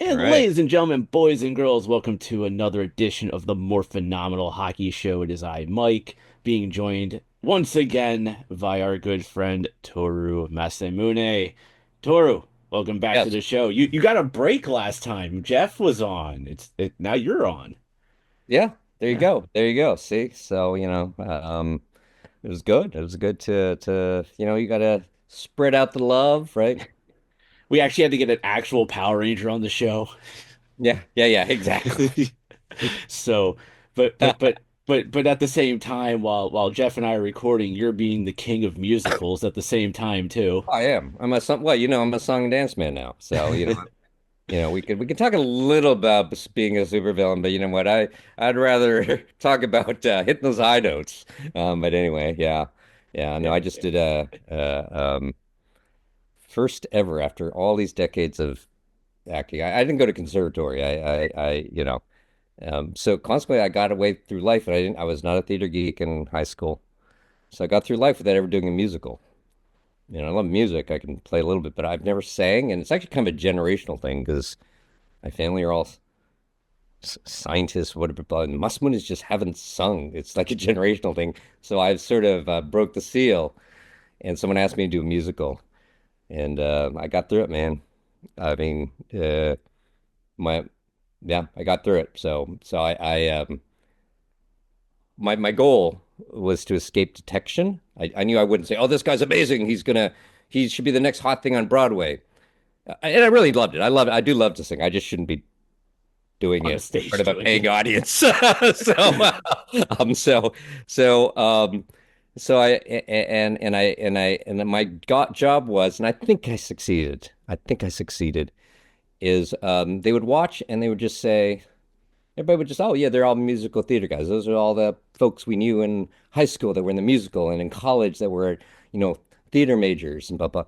All And right. ladies and gentlemen, boys and girls, welcome to another edition of the Morphinominal Hockey Show. It is I, Mike, being joined once again by our good friend Toru Masamune. Toru, welcome back to Yes. the show. You got a break last time. Jeff was on. Now you're on. Yeah. There you Yeah. go. There you go. See? So, it was good. It was good to you gotta spread out the love, right? We actually had to get an actual Power Ranger on the show. Yeah. Yeah. Yeah. Exactly. So, but but but but at the same time, while Jeff and I are recording, you're being the king of musicals at the same time too. I am. I'm a song. Well, I'm a song and dance man now. So, we could talk a little about being a supervillain, but you know what? I'd rather talk about hitting those high notes. But anyway, yeah. Yeah. No, I just did a first ever after all these decades of acting. I didn't go to conservatory. So consequently, I got away through life, and I was not a theater geek in high school, so I got through life without ever doing a musical. I love music. I can play a little bit, but I've never sang, and it's actually kind of a generational thing because my family are all scientists, whatever. But Musman is just haven't sung. It's like a generational thing. So I've sort of broke the seal, and someone asked me to do a musical, and I got through it, man. I mean, my yeah, I got through it. So my goal was to escape detection. I knew I wouldn't say, "Oh, this guy's amazing. He should be the next hot thing on Broadway." And I really loved it. I love it. I do love to sing. I just shouldn't be doing On the it in front stage of a doing paying it. audience. Um, so, so, um, so and my job was, and I think I succeeded. I think I succeeded. Is they would watch and they would just say, everybody would just, oh yeah, they're all musical theater guys. Those are all the folks we knew in high school that were in the musical and in college that were, you know, theater majors and blah blah.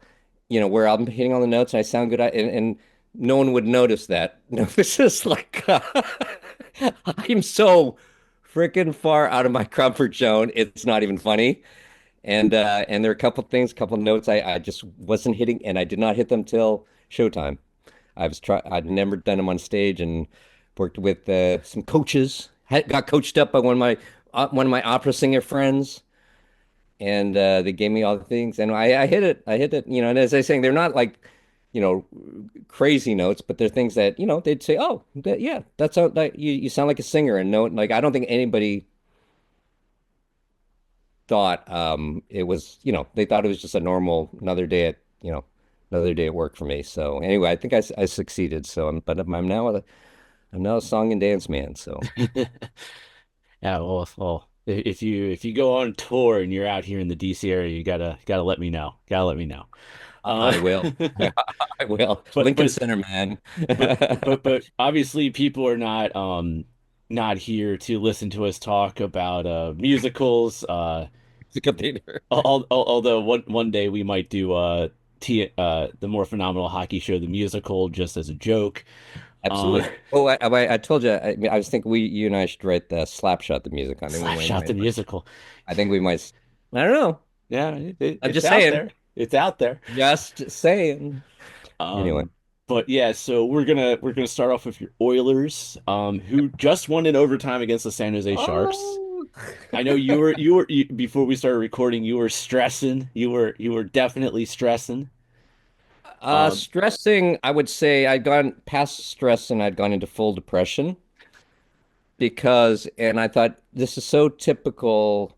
Where I'm hitting all the notes and I sound good, and no one would notice that. No, this is like I'm so freaking far out of my comfort zone. It's not even funny. And there are a couple things, a couple notes I just wasn't hitting, and I did not hit them till showtime. I'd never done them on stage, and worked with some coaches. Got coached up by one of my opera singer friends, and they gave me all the things, and I hit it. I hit it. And as I was saying, they're not like, you know, crazy notes, but they're things that they'd say, "Oh, yeah, that's how that you sound like a singer." And no, like I don't think anybody thought it was. They thought it was just a normal another day at work for me. So anyway, I think I succeeded. So I'm now a song and dance man. So Yeah, well, if you go on tour and you're out here in the DC area, you gotta let me know. Gotta let me know. I will. I will. But Lincoln but Center, man. but obviously people are not here to listen to us talk about musicals. Musical theater. Although one day we might do T the More Phenomenal Hockey Show the musical just as a joke. Uh, Absolutely. Oh, I told you. I was thinking you and I should write the Slapshot the music. I think we might. Slapshot the musical. I think we might. I don't know. Yeah, I'm it's just out saying. there. It's out there. Just saying. Anyway. But yeah, so we're gonna start off with your Oilers, who just won in overtime against the San Jose Sharks. Oh. I know before we started recording, you were stressing. You were definitely stressing. Um, Stressing, I would say I'd gone past stress and I'd gone into full depression and I thought this is so typical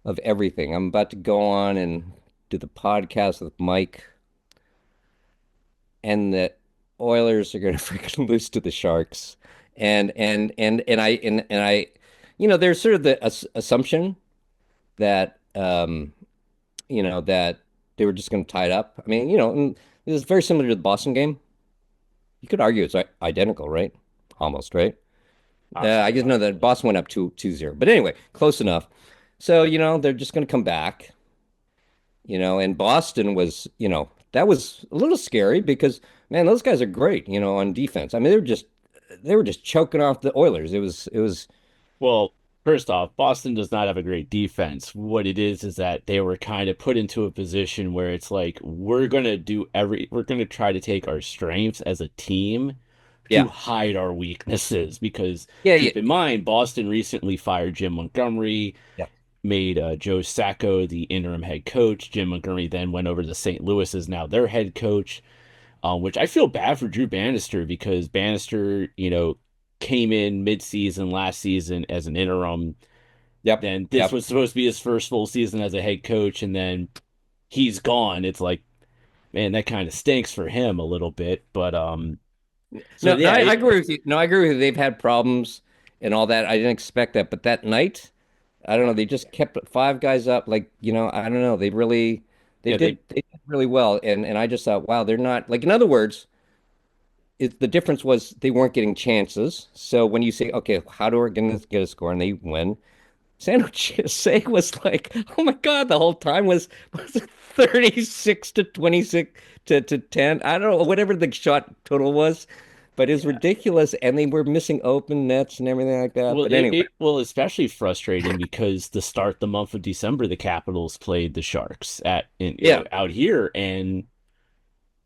of everything. I'm about to go on and do the podcast with Mike, and the Oilers are going to freaking lose to the Sharks. And there's sort of the assumption that that they were just going to tie it up. I mean, and this is very similar to the Boston game. You could argue it's identical, right? Almost, right? I Possibly, just know that possibly. Boston went up 2-0. But anyway, close enough. So, they're just going to come back, and Boston was, that was a little scary because, man, those guys are great, on defense. I mean, they were just choking off the Oilers. It was, Well, first off, Boston does not have a great defense. What it is that they were kind of put into a position where it's like we're gonna try to take our strengths as a team, to Yeah. hide our weaknesses because Yeah. Yeah. keep in mind, Boston recently fired Jim Montgomery, Yeah. made Joe Sacco the interim head coach. Jim Montgomery then went over to St. Louis is now their head coach, which I feel bad for Drew Bannister because Bannister, came in mid-season last season as an interim. Yep. Then this Yep. was supposed to be his first full season as a head coach, and then he's gone. It's like, man, that kind of stinks for him a little bit. But so No, no, yeah, I agree with you. No, I agree with you. They've had problems and all that. I didn't expect that, but that night, I don't know. They just kept five guys up. Like, I don't know. yeah, They did really well. And I just thought, wow, they're not like, in other words, the difference was they weren't getting chances. So when you say, okay, how do we get a score and they win? Sandwich say was like, oh my God, the whole time was it 36 to 26 to 10. I don't know, whatever the shot total was, but it's yeah. ridiculous. And they were missing open nets and everything like that. Well, But anyway, especially frustrating because to start the month of December, the Capitals played the Sharks yeah, out here, and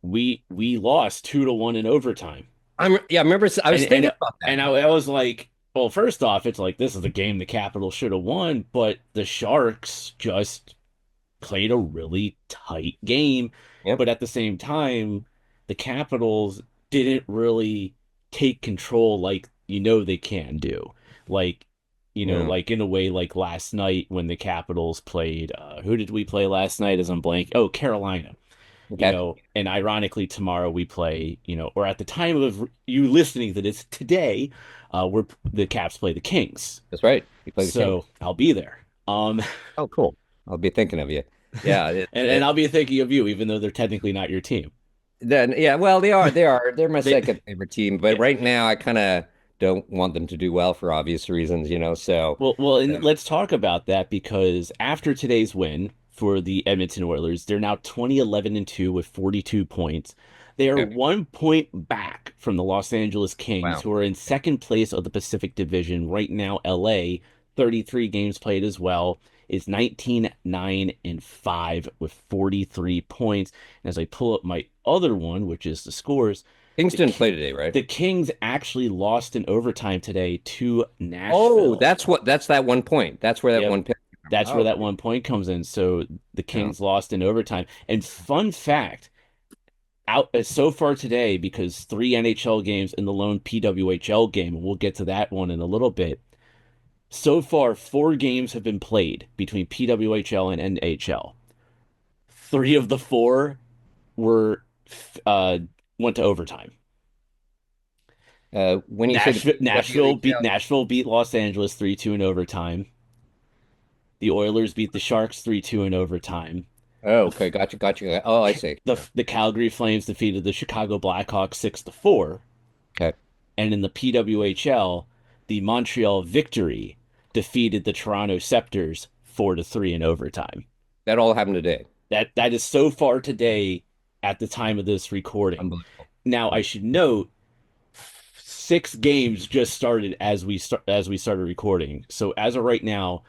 we lost 2-1 in overtime. I remember I was And thinking and about that. and I was like, well, first off, it's like this is a game the Capitals should have won, but the Sharks just played a really tight game. Yep. But at the same time, the Capitals didn't really take control like they can do. Like, Yeah. like in a way like last night when the Capitals played who did we play last night as I'm blank? Oh, Carolina. Okay. And ironically tomorrow we play, or at the time of you listening to this today, we're the Caps play the Kings. That's right. You play the Kings. So I'll be there. Oh, cool. I'll be thinking of you. Yeah. And I'll be thinking of you, even though they're technically not your team. Then yeah, well, they're my They, second favorite team, but yeah. right now I kind of don't want them to do well for obvious reasons. So And let's talk about that because after today's win for the Edmonton Oilers, they're now 20-11-2 with 42 points. They are okay. 1 point back from the Los Angeles Kings, Wow. who are in second place of the Pacific Division. Right now, LA, 33 games played as well, is 19-9-5 with 43 points. And as I pull up my other one, which is the scores, Kings the didn't play today, right? the Kings actually lost in overtime today to Oh, Nashville. that's that 1 point. That's where that Yep. one pick. That's where Oh, that 1 point comes in. So the yeah. Kings lost in overtime. And fun fact, out so far today, because three NHL games and the lone PWHL game, and we'll get to that one in a little bit. So far, four games have been played between PWHL and NHL. Three of the four were uh went to overtime. When you say the WHL, Nashville beat Los Angeles 3-2 in overtime. The Oilers beat the Sharks 3-2 in overtime. oh, The okay, gotcha. Oh, I see. the Calgary Flames defeated the Chicago Blackhawks 6-4, Okay, and in the PWHL, the Montreal Victory defeated the Toronto Scepters 4-3 in overtime. that all happened today. That is so far today at the time of this recording. Unbelievable. Now, I should note six games just started as we started recording. So as of right now,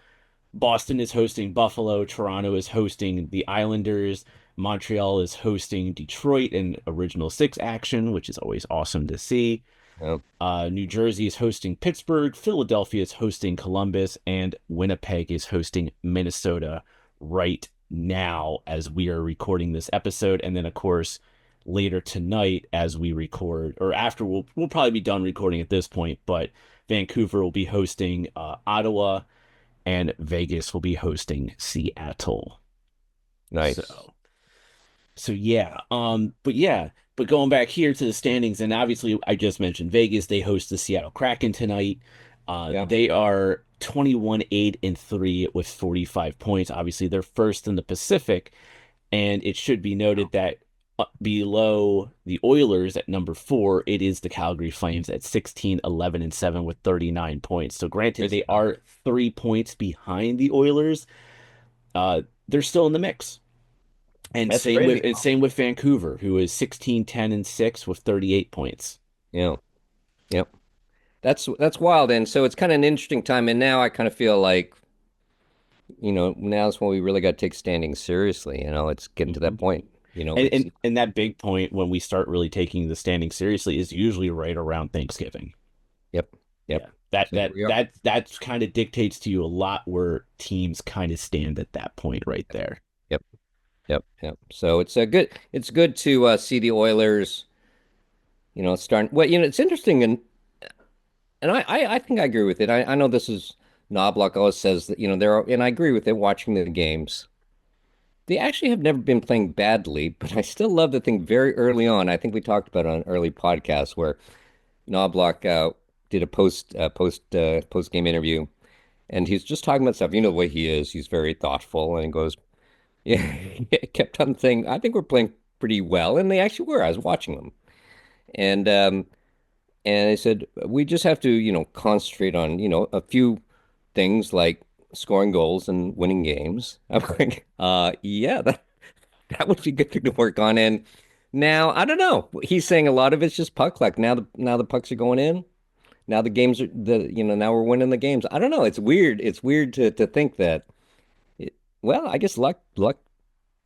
Boston is hosting Buffalo, Toronto is hosting the Islanders, Montreal is hosting Detroit in original six action, which is always awesome to see. Yeah. New Jersey is hosting Pittsburgh, Philadelphia is hosting Columbus, and Winnipeg is hosting Minnesota right now as we are recording this episode. And then, of course, later tonight as we record, or after we'll probably be done recording at this point, but Vancouver will be hosting Ottawa and Vegas will be hosting Seattle. Nice. So, but going back here to the standings, and obviously I just mentioned Vegas. They host the Seattle Kraken tonight. Yeah. They are 21-8-3 with 45 points. Obviously, they're first in the Pacific, and it should be noted that below the Oilers at number 4, it is the Calgary Flames at 16-11-7 with 39 points. So granted, they are 3 points behind the Oilers. They're still in the mix. That's crazy. Same with Vancouver, who is 16-10-6 with 38 points. Yeah. Yep. That's wild. And so it's kind of an interesting time. And now I kind of feel like, now's when we really got to take standing seriously. It's getting to that Mhm. point. And, It's and and that big point when we start really taking the standing seriously is usually right around Thanksgiving. yep, yep. Yeah. That So here that we are. that that kind of dictates to you a lot where teams kind of stand at that point right there. Yep, yep, yep. So it's a good. It's good to see the Oilers. Starting. Well, it's interesting, and I think I agree with it. I know this is Knobloch always says that there are, and I agree with it. Watching the games, they actually have never been playing badly, but I still love the thing very early on. I think we talked about it on an early podcast where Knobloch did a post game interview, and he's just talking about stuff. You know the way he is. He's very thoughtful, and he goes, "Yeah." He kept on saying, "I think we're playing pretty well," and they actually were. I was watching them, and they said we just have to, concentrate on, a few things like scoring goals and winning games. I'm like, yeah, that would be good to work on. And now I don't know. He's saying a lot of it's just puck luck. Now the pucks are going in. Now the games are now we're winning the games. I don't know. It's weird. It's weird to think that. It, well, I guess luck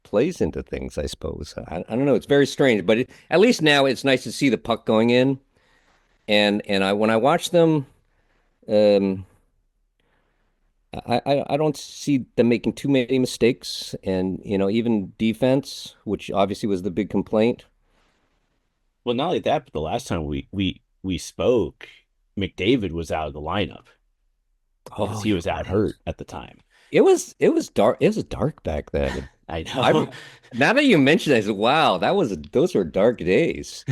plays into things, I suppose. I don't know. It's very strange, but at least now it's nice to see the puck going in. And when I watch them, um, I don't see them making too many mistakes, and even defense, which obviously was the big complaint. Well, not only that, but the last time we spoke, McDavid was out of the lineup because Oh, he you're was out right. hurt at the time. It was dark. It was dark back then. I I know. Now that you mention it, I said, wow, those were dark days.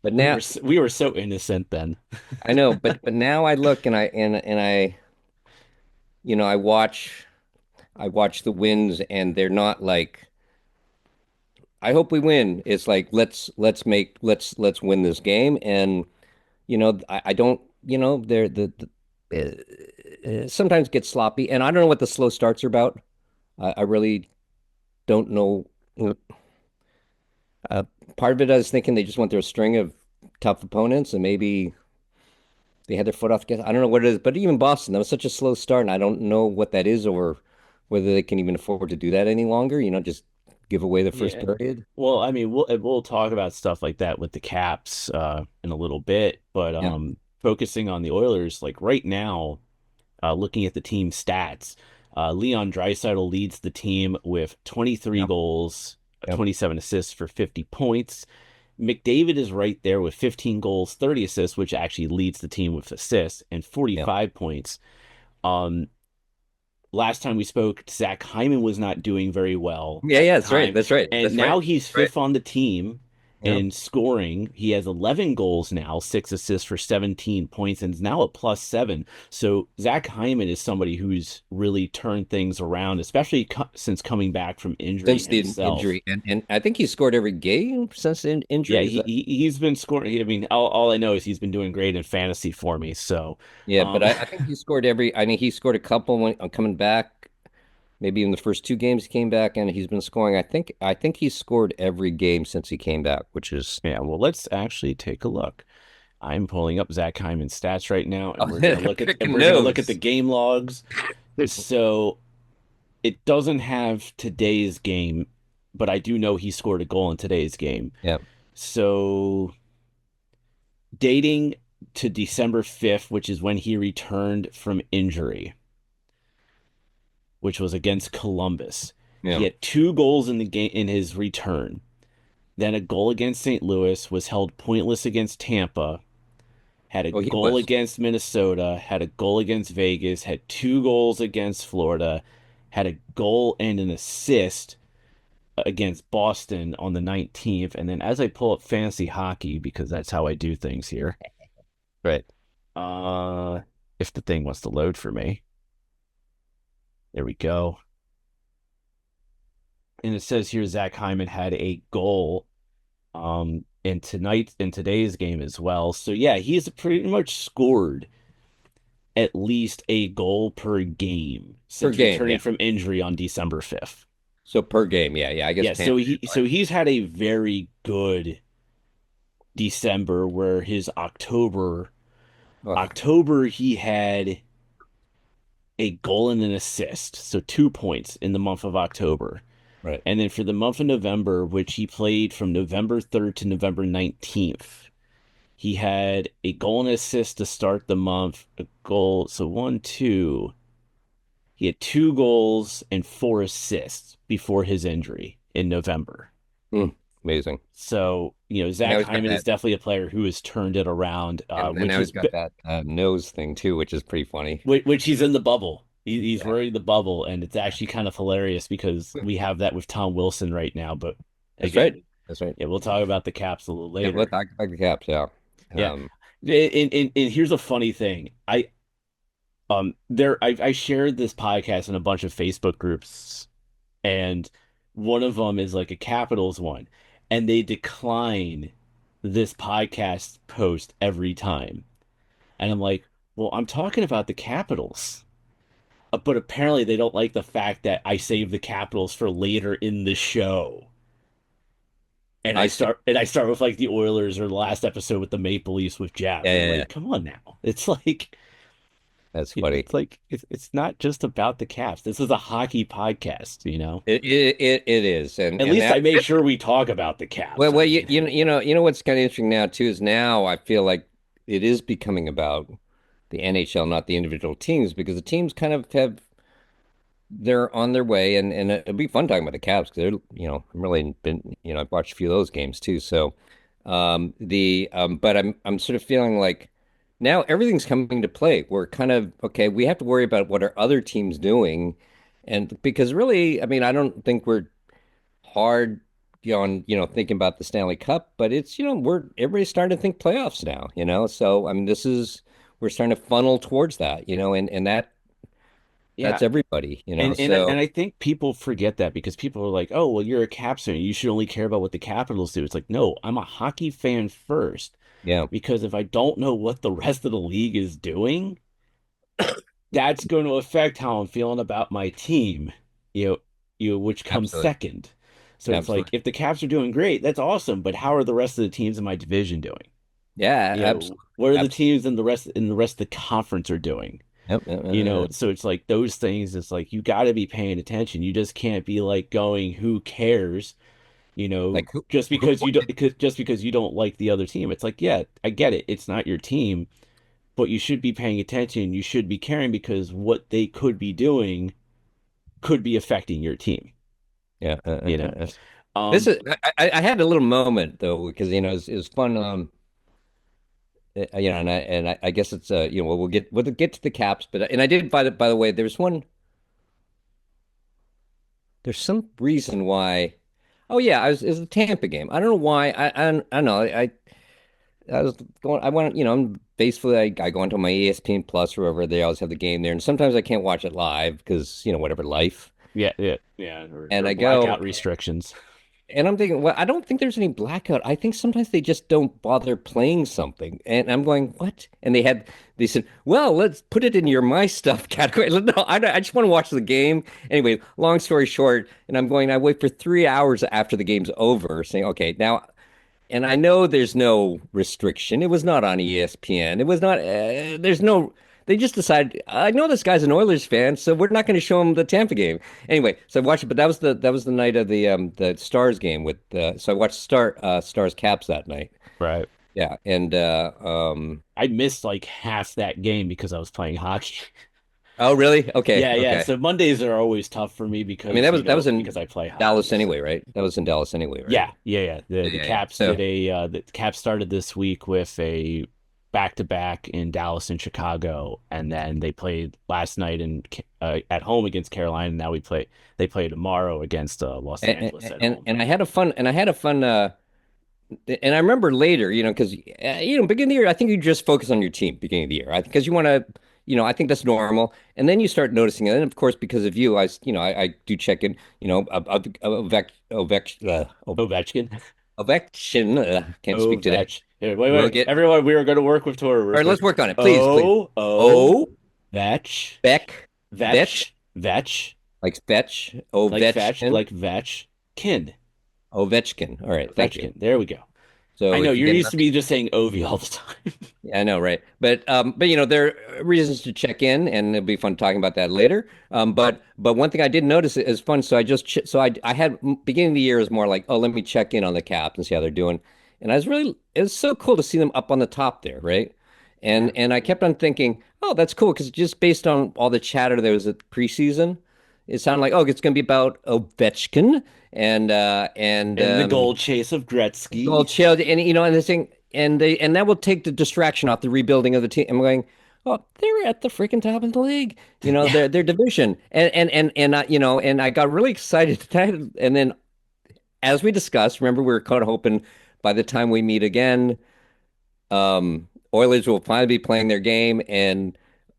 But We now were we were so innocent then. I know, but now I look and I I watch the wins, and they're not like I hope we win. It's like let's win this game, and I don't they're sometimes get sloppy, and I don't know what the slow starts are about. I really don't know. Uh, Part of it I was thinking they just went through a string of tough opponents, and maybe they had their foot off the gas. I don't know what it is, but even Boston, that was such a slow start, and I don't know what that is, or whether they can even afford to do that any longer. Just give away the first Yeah. period. Well, I mean, we'll talk about stuff like that with the Caps in a little bit, but Yeah, focusing on the Oilers, like right now, looking at the team stats, Leon Draisaitl leads the team with 23 yeah, goals, yeah, 27 assists for 50 points. McDavid is right there with 15 goals, 30 assists, which actually leads the team with assists and yeah, 45 points. Um, Last time we spoke, Zach Hyman was not doing very well yeah, at yeah. the That's right. time. That's right. And That's right. now he's That's right. fifth on the team Yeah. in scoring. He has 11 goals now, six assists for 17 points, and is now a +7. So Zach Hyman is somebody who's really turned things around, especially since coming back from injury Since the himself. injury, and I think he scored every game since the Yeah, injury. Is that? he's been scoring. I mean, all I know is he's been doing great in fantasy for me. So, Yeah, but um, I think he scored every. I mean, he scored a couple when coming back. Maybe in the first two games he came back, and he's been scoring. I think he scored every game since he came back, which is yeah. Well, let's actually take a look. I'm pulling up Zach Hyman's stats right now, and picking we're gonna look at the nose. game logs. So it doesn't have today's game, but I do know he scored a goal in today's game. Yeah. So dating to December 5th, which is when he returned from injury, which was against Columbus. He Yeah. had two goals in the game in his return. Then a goal against St. Louis, was held pointless against Tampa, had a Oh, he goal was. against Minnesota, had a goal against Vegas, had two goals against Florida, had a goal and an assist against Boston on the 19th. And then as I pull up fantasy hockey, because that's how I do things here, Right. uh, if the thing wants to load for me, there we go. And it says here Zach Hyman had a goal in today's game as well. So yeah, he's pretty much scored at least a goal per game Per since game, returning yeah. from injury on December 5th. So per game, yeah, yeah. I guess Yeah, Tampa. so he's had a very good December where his Ugh. October he had a goal and an assist. So 2 points in the month of October. Right. And then for the month of November, which he played from November 3rd to November 19th, he had a goal and assist to start the month, a goal. So one, two. He had 2 goals and 4 assists before his injury in November. Mm, amazing. So, And now Zach he's got Hyman is that, definitely a player who has turned it around, and which now he's is got that nose thing too, which is pretty funny. which he's in the bubble. He's Yeah. wearing the bubble, and it's Yeah. actually kind of hilarious because we have that with Tom Wilson right now. But That's right. again, That's right. yeah, we'll talk about the Caps a little Yeah, we'll later. talk about the Caps. Yeah. Yeah, Um, and here's a funny thing. I shared this podcast in a bunch of Facebook groups, and one of them is like a Capitals one, and they decline this podcast post every time. And I'm like, well, I'm talking about the Capitals. But apparently they don't like the fact that I save the Capitals for later in the show. And I I see. start with like the Oilers or the last episode with the Maple Leafs with Jeff. Yeah, And I'm yeah, yeah. like, come on now. It's like That's funny. it's not just about the Caps. This is a hockey podcast. It is, At and least I that make sure we talk about the Caps. well, I mean, you know what's kind of interesting now too is now I feel like it is becoming about the NHL, not the individual teams, because the teams kind of have they're on their way, and it'll be fun talking about the Caps because I'm really been I've watched a few of those games too. So but I'm sort of feeling like now everything's coming to play. We're kind of okay. We have to worry about what our other teams doing, and because really, I mean, I don't think we're hard on thinking about the Stanley Cup, but it's we're everybody's starting to think playoffs now. So I mean, we're starting to funnel towards that. And yeah. that's everybody. And So I think people forget that because people are like, "Oh, well, you're a Caps fan. You should only care about what the Capitals do." It's like, no, I'm a hockey fan first yeah, because if I don't know what the rest of the league is doing, that's going to affect how I'm feeling about my team, you know, which comes absolutely, second. So it's like absolutely, if the Caps are doing great, that's awesome, but how are the rest of the teams in my division doing? yeah, absolutely, What are the absolutely. teams in the rest of the conference are doing? Yep, yep, yep, yep. So it's like those things, it's like you got to be paying attention. You just can't be like going, who cares? Like who, Just who, because you don't just because you don't like the other team. It's like, yeah, I get it. It's not your team, but you should be paying attention. You should be caring because what they could be doing could be affecting your team, yeah. you know. This Um, is I had a little moment though because it was fun. And I guess it's we'll get to the Caps, but and I did by the way, there's some reason why. Oh yeah, it was a Tampa game. I don't know why. I don't know. I was going. I want I'm basically I go into my ESPN Plus or wherever they always have the game there, and sometimes I can't watch it live because whatever life. yeah, yeah, yeah, And or I go blackout restrictions. and I'm thinking, well, I don't think there's any blackout. I think sometimes they just don't bother playing something, and I'm going, what? And they said, well, let's put it in your my stuff category. No, I just want to watch the game anyway. Long story short, and I wait for 3 hours after the game's over, saying, okay, now. And I know there's no restriction. It was not on ESPN. It was not, there's no, they just decided, I know this guy's an Oilers fan, so we're not going to show him the Tampa game. Anyway, so I watched it, but that was the night of the Stars game so I watched Stars Caps that night. Right. Yeah. And I missed like half that game because I was playing hockey. oh really? Okay, Yeah, yeah. okay. So Mondays are always tough for me I mean because, that was because in I play Dallas hockey. So anyway, right? That was in Dallas anyway, right? yeah, yeah, yeah. The Yeah, the yeah, yeah. Caps So did the Caps started this week with a back-to-back in Dallas and Chicago, and then they played last night at home against Carolina. And now they play tomorrow against Los and Angeles at and, home. and I had a fun and I remember later, because beginning of the year, I think you just focus on your team beginning of the year. I because you want to, I think that's normal. And then you start noticing it. And of course, because of you, I do check in, Ovechkin. Ovechkin. Can't speak today. Here, wait, We'll wait. get. Everyone, we are going to work with Toru real All right, let's quick. work on it, please, please. Oh, Oh, Vetch, Beck, Vetch, Vetch, Vetch, like Vetch, like Vetch, Ovechkin, like Vetch, Kin, Ovechkin. All right, thank you. Ovechkin. There we go. I So know if you you're get used to me just saying Ovi all the time. Yeah, I know, right? But there are reasons to check in, and it'll be fun talking about that later. But one thing I did notice is fun. So I just so I had beginning of the year is more like, oh, let me check in on the Caps and see how they're doing. And it was so cool to see them up on the top there, right? Yeah. And I kept on thinking, oh, that's cool because just based on all the chatter there was at preseason, it sounded like, oh, it's going to be about Ovechkin and And the gold chase of Gretzky. gold shield, and and this thing, and that will take the distraction off the rebuilding of the team. I'm going, oh, they're at the freaking top of the league, Yeah. their division, and I got really excited tonight. And then, as we discussed, remember we were kind of hoping by the time we meet again, Oilers will finally be playing their game, and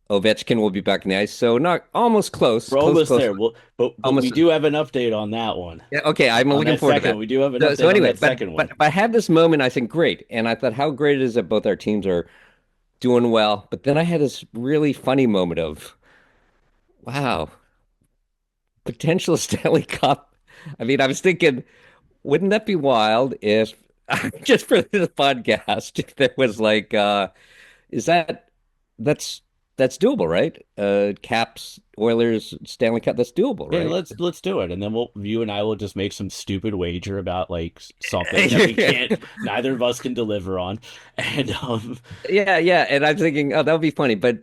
Ovechkin will be back in the ice. So not almost close, We're almost close, there. Well, but we almost. do have an update on that one. Yeah, okay, I'm On looking that forward to second, that. we do have an So update on anyway, that second one. but I had this moment. I think great, and I thought how great it is that both our teams are doing well. But then I had this really funny moment of wow, potential Stanley Cup. I mean, I was thinking, wouldn't that be wild if just for this podcast, if there was like, is that's that's doable, right? Caps, Oilers, Stanley Cup. That's doable, Yeah, right? let's do it, and then you and I will just make some stupid wager about like something that we can't, neither of us can deliver on, and Yeah, yeah. And I'm thinking, oh, that would be funny, but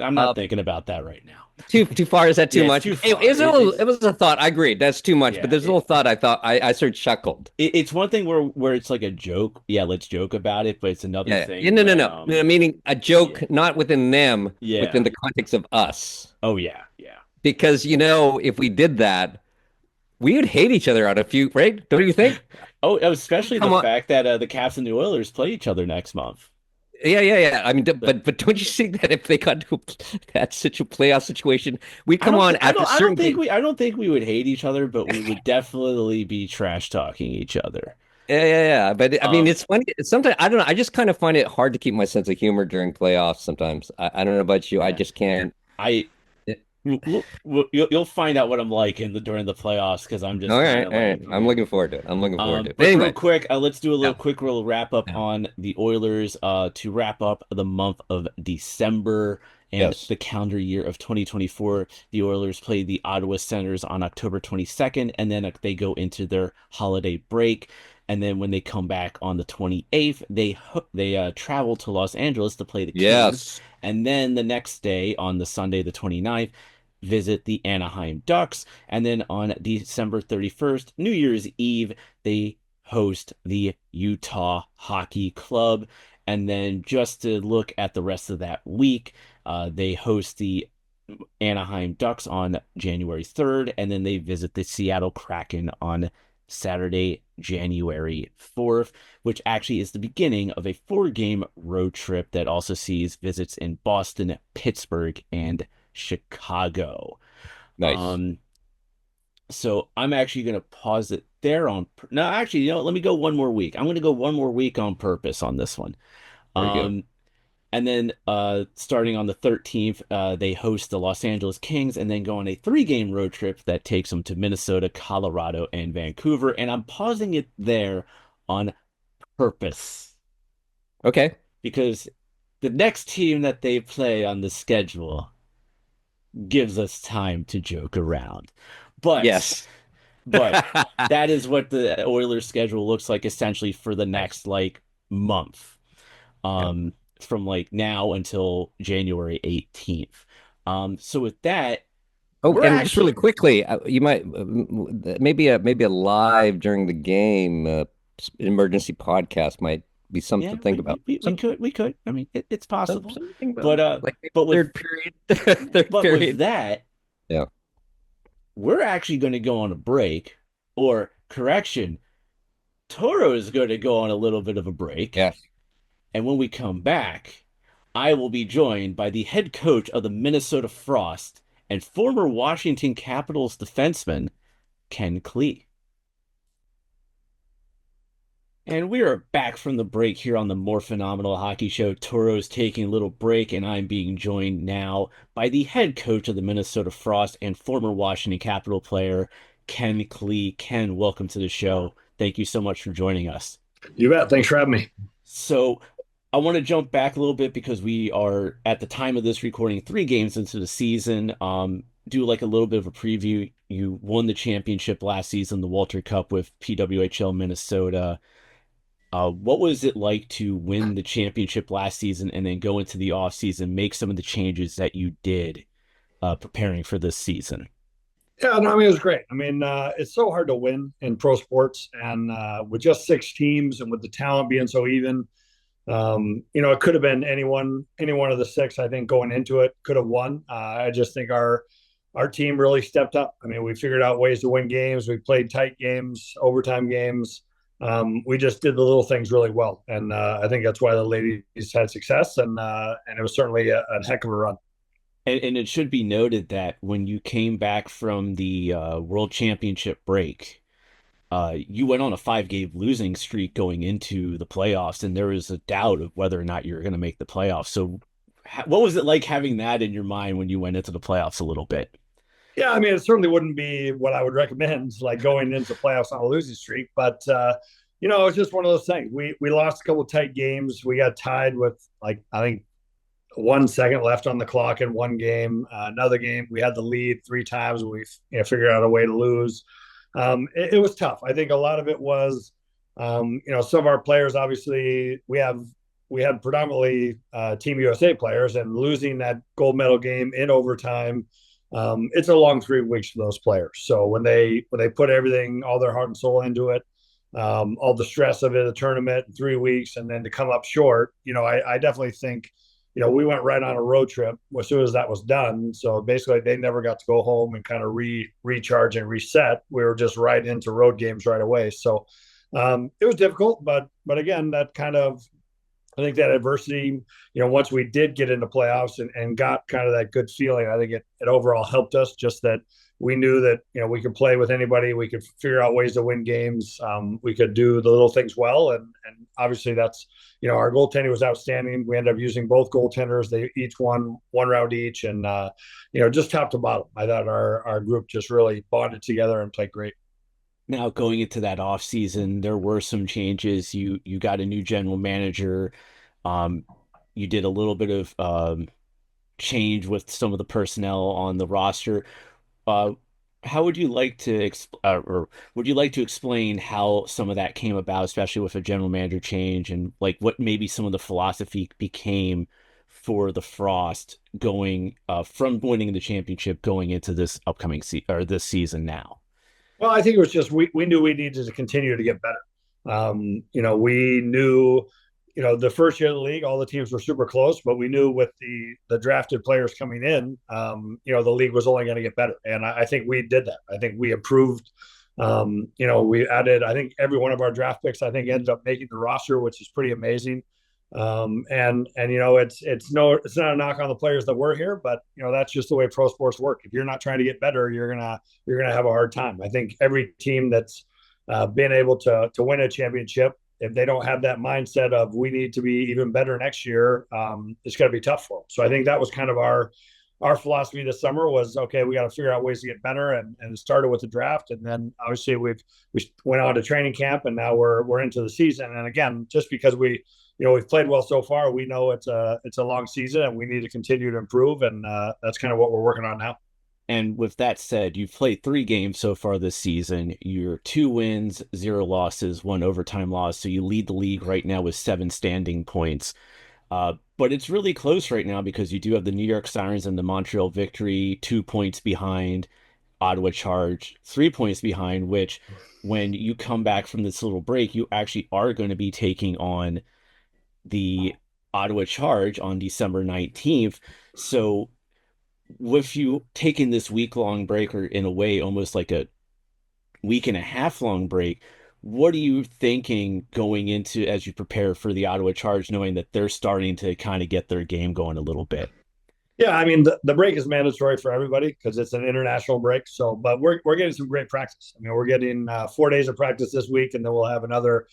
I'm not uh, thinking about that right now. too far. Is that too Yeah, it's much? too It, far. it's a little, it was a thought. I agree. That's too much. But Yeah, there's a little thought. I thought I sort of chuckled. it's one thing where it's like a joke. Yeah, let's joke about it, but it's another Yeah, yeah. thing No, no, when no. No, meaning a yeah, joke, not within them, yeah. within the context of us. Oh yeah, yeah. Because if we did that, we would hate each other on a few, right? Don't you think? Oh, especially the Come on. fact that the Caps and the Oilers play each other next month. Yeah, yeah, yeah. I mean, The, but don't you see that if they got to that playoff situation, we'd come on after certain games. I don't think we would hate each other, but we would definitely be trash talking each other. Yeah, yeah, yeah. But I mean, Um, it's funny. Sometimes I don't know. I just kind of find it hard to keep my sense of humor during playoffs. Sometimes I don't know about you. I yeah, just can't. I you'll find out what I'm like during the playoffs because I'm just All kind right, of all right. like, I'm looking forward to it. I'm looking forward to it. But But real anyway, quick, let's do a yeah, little wrap up yeah, on the Oilers to wrap up the month of December and yes, the calendar year of 2024. The Oilers play the Ottawa Senators on October 22nd, and then they go into their holiday break. And then when they come back on the 28th, they travel to Los Angeles to play the Kings. yes, And then the next day, on the Sunday, the 29th, visit the Anaheim Ducks. And then on December 31st, New Year's Eve, they host the Utah Hockey Club. And then just to look at the rest of that week, they host the Anaheim Ducks on January 3rd, and then they visit the Seattle Kraken on Saturday, January 4th, which actually is the beginning of a 4-game road trip that also sees visits in Boston, Pittsburgh, and Chicago. nice, Um, so I'm actually going to pause it there no, actually, let me go one more week. I'm going to go one more week on purpose on this one. very good. Um, and then starting on the 13th, they host the Los Angeles Kings and then go on a 3-game road trip that takes them to Minnesota, Colorado, and Vancouver. And I'm pausing it there on purpose Okay. because the next team that they play on the schedule gives us time to joke around. But Yes. but that is what the Oilers schedule looks like essentially for the Nice. next like month. Yeah. Um from like now until January 18th. So with that, Oh, we're and just really actually quickly, you might maybe a live during the game emergency podcast might be something yeah, to think about. we could. I mean, it's possible. Something to think about. But Like maybe but with third period, third but with period. that, Yeah. we're actually going to go on a break, or correction, Toro is going to go on a little bit of a break. Yes. And when we come back, I will be joined by the head coach of the Minnesota Frost and former Washington Capitals defenseman, Ken Klee. And we are back from the break here on the More Phenomenal Hockey Show. Toro's taking a little break, and I'm being joined now by the head coach of the Minnesota Frost and former Washington Capital player, Ken Klee. Ken, welcome to the show. Thank you so much for joining us. You bet. Thanks for having me. So I want to jump back a little bit because we are at the time of this recording 3 games into the season. Do like a little bit of a preview. You won the championship last season, the Walter Cup with PWHL Minnesota. What was it like to win the championship last season and then go into the off season, make some of the changes that you did preparing for this season? Yeah, no, I mean, it was great. I mean, it's so hard to win in pro sports, and with just 6 teams and with the talent being so even, it could have been any one of the six. I think going into it could have won. I just think our team really stepped up. I mean, we figured out ways to win games. We played tight games, overtime games. We just did the little things really well, and I think that's why the ladies had success, and it was certainly a heck of a run. And it should be noted that when you came back from the World Championship break, you went on a 5 game losing streak going into the playoffs, and there was a doubt of whether or not you were going to make the playoffs. So, what was it like having that in your mind when you went into the playoffs a little bit? Yeah, I mean, it certainly wouldn't be what I would recommend, like going into playoffs on a losing streak. But it was just one of those things. We lost a couple of tight games. We got tied with like I think 1 second left on the clock in one game. Another game, we had the lead 3 times. We figured out a way to lose. It was tough. I think a lot of it was, some of our players. Obviously, we had predominantly Team USA players, and losing that gold medal game in overtime. It's a long 3 weeks for those players. So when they put everything, all their heart and soul into it, all the stress of it, the tournament, 3 weeks, and then to come up short, I definitely think, we went right on a road trip as soon as that was done. So basically, they never got to go home and kind of recharge and reset. We were just right into road games right away. So it was difficult, but again, that kind of I think that adversity, once we did get into playoffs and got kind of that good feeling, I think it overall helped us just that we knew that, we could play with anybody. We could figure out ways to win games. We could do the little things well. And obviously that's, our goaltending was outstanding. We ended up using both goaltenders. They each won 1 round each. And, just top to bottom, I thought our group just really bonded together and played great. Now, going into that off season, there were some changes. You got a new general manager. Um, you did a little bit of change with some of the personnel on the roster. Uh, how would you like to or would you like to explain how some of that came about, especially with a general manager change, and like what maybe some of the philosophy became for the Frost going from winning the championship going into this upcoming this season now? Well, I think it was just we knew we needed to continue to get better. We knew, the first year of the league, all the teams were super close, but we knew with the drafted players coming in, the league was only going to get better, and I think we did that. I think we improved. We added. I think every one of our draft picks, I think, ended up making the roster, which is pretty amazing. And it's not a knock on the players that were here, but that's just the way pro sports work. If you're not trying to get better, you're gonna have a hard time. I think every team that's been able to win a championship, if they don't have that mindset of we need to be even better next year, it's going to be tough for them. So I think that was kind of our philosophy this summer was, okay, we got to figure out ways to get better, and it started with the draft, and then obviously we went on to training camp, and now we're into the season. And again, just because we've played well so far, we know it's a long season, and we need to continue to improve, and that's kind of what we're working on now. And with that said, you've played 3 games so far this season. You're 2 wins, 0 losses, 1 overtime loss. So you lead the league right now with 7 standing points. But it's really close right now because you do have the New York Sirens and the Montreal Victory 2 points behind, Ottawa Charge 3 points behind, which when you come back from this little break, you actually are going to be taking on the Ottawa Charge on December 19th. So with you taking this week-long break, or in a way almost like a week and a half long break, what are you thinking going into as you prepare for the Ottawa Charge, knowing that they're starting to kind of get their game going a little bit? Yeah, I mean the break is mandatory for everybody because it's an international break. So, but we're getting some great practice. I mean, we're getting 4 days of practice this week, and then we'll have another.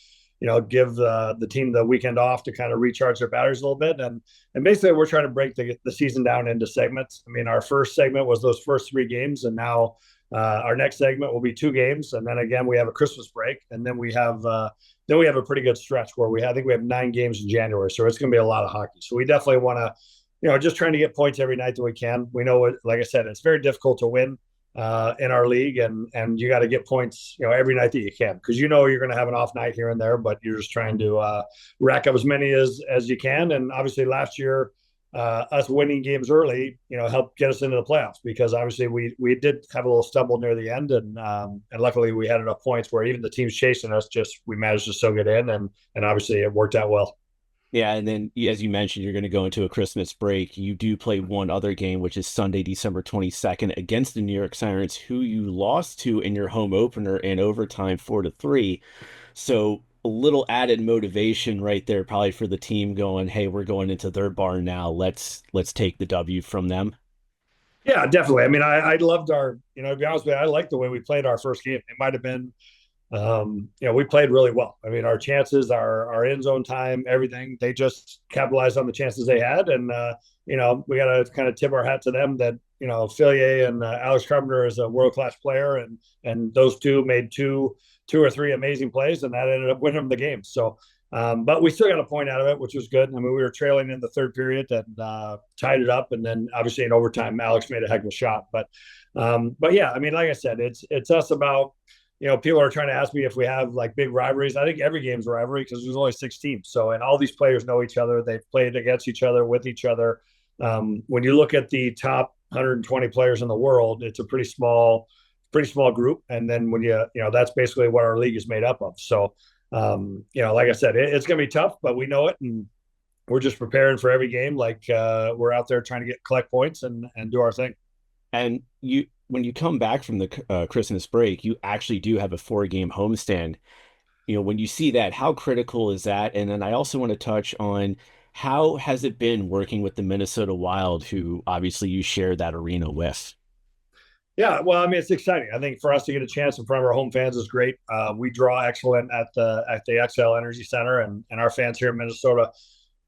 Give the team the weekend off to kind of recharge their batteries a little bit, and basically we're trying to break the season down into segments. I mean, our first segment was those first 3 games, and now Our next segment will be 2 games, and then again we have a Christmas break, and then we have a pretty good stretch where I think we have 9 games in January, so it's going to be a lot of hockey. So we definitely want to, just trying to get points every night that we can. We know, like I said, it's very difficult to win in our league, and you got to get points, every night that you can, because you're going to have an off night here and there, but you're just trying to rack up as many as you can. And obviously, last year, us winning games early, helped get us into the playoffs, because obviously we did have a little stumble near the end, and luckily we had enough points where even the teams chasing us, just we managed to still get in, and obviously it worked out well. Yeah, and then as you mentioned, you're going to go into a Christmas break. You do play one other game, which is Sunday, December 22nd, against the New York Sirens, who you lost to in your home opener in overtime 4-3. So a little added motivation right there, probably for the team going, hey, we're going into their barn now. Let's take the W from them. Yeah, definitely. I mean, I loved our, to be honest with you, I liked the way we played our first game. It might have been, we played really well. I mean, our chances, our end zone time, everything, they just capitalized on the chances they had. And, we got to kind of tip our hat to them that, Fillier and Alex Carpenter is a world-class player. And those two made two or three amazing plays, and that ended up winning them the game. So, but we still got a point out of it, which was good. I mean, we were trailing in the third period and tied it up, and then obviously in overtime, Alex made a heck of a shot. But yeah, I mean, like I said, it's us about, people are trying to ask me if we have like big rivalries. I think every game's a rivalry because there's only 6 teams. So, and all these players know each other. They've played against each other, with each other. When you look at the top 120 players in the world, it's a pretty small group. And then when that's basically what our league is made up of. So, like I said, it's going to be tough, but we know it, and we're just preparing for every game. Like we're out there trying to collect points and do our thing. And when you come back from the Christmas break, you actually do have a 4-game homestand. When you see that, how critical is that? And then I also want to touch on how has it been working with the Minnesota Wild, who obviously you share that arena with? Yeah, well, I mean, it's exciting. I think for us to get a chance in front of our home fans is great. We draw excellent at the XL Energy Center, and our fans here in Minnesota,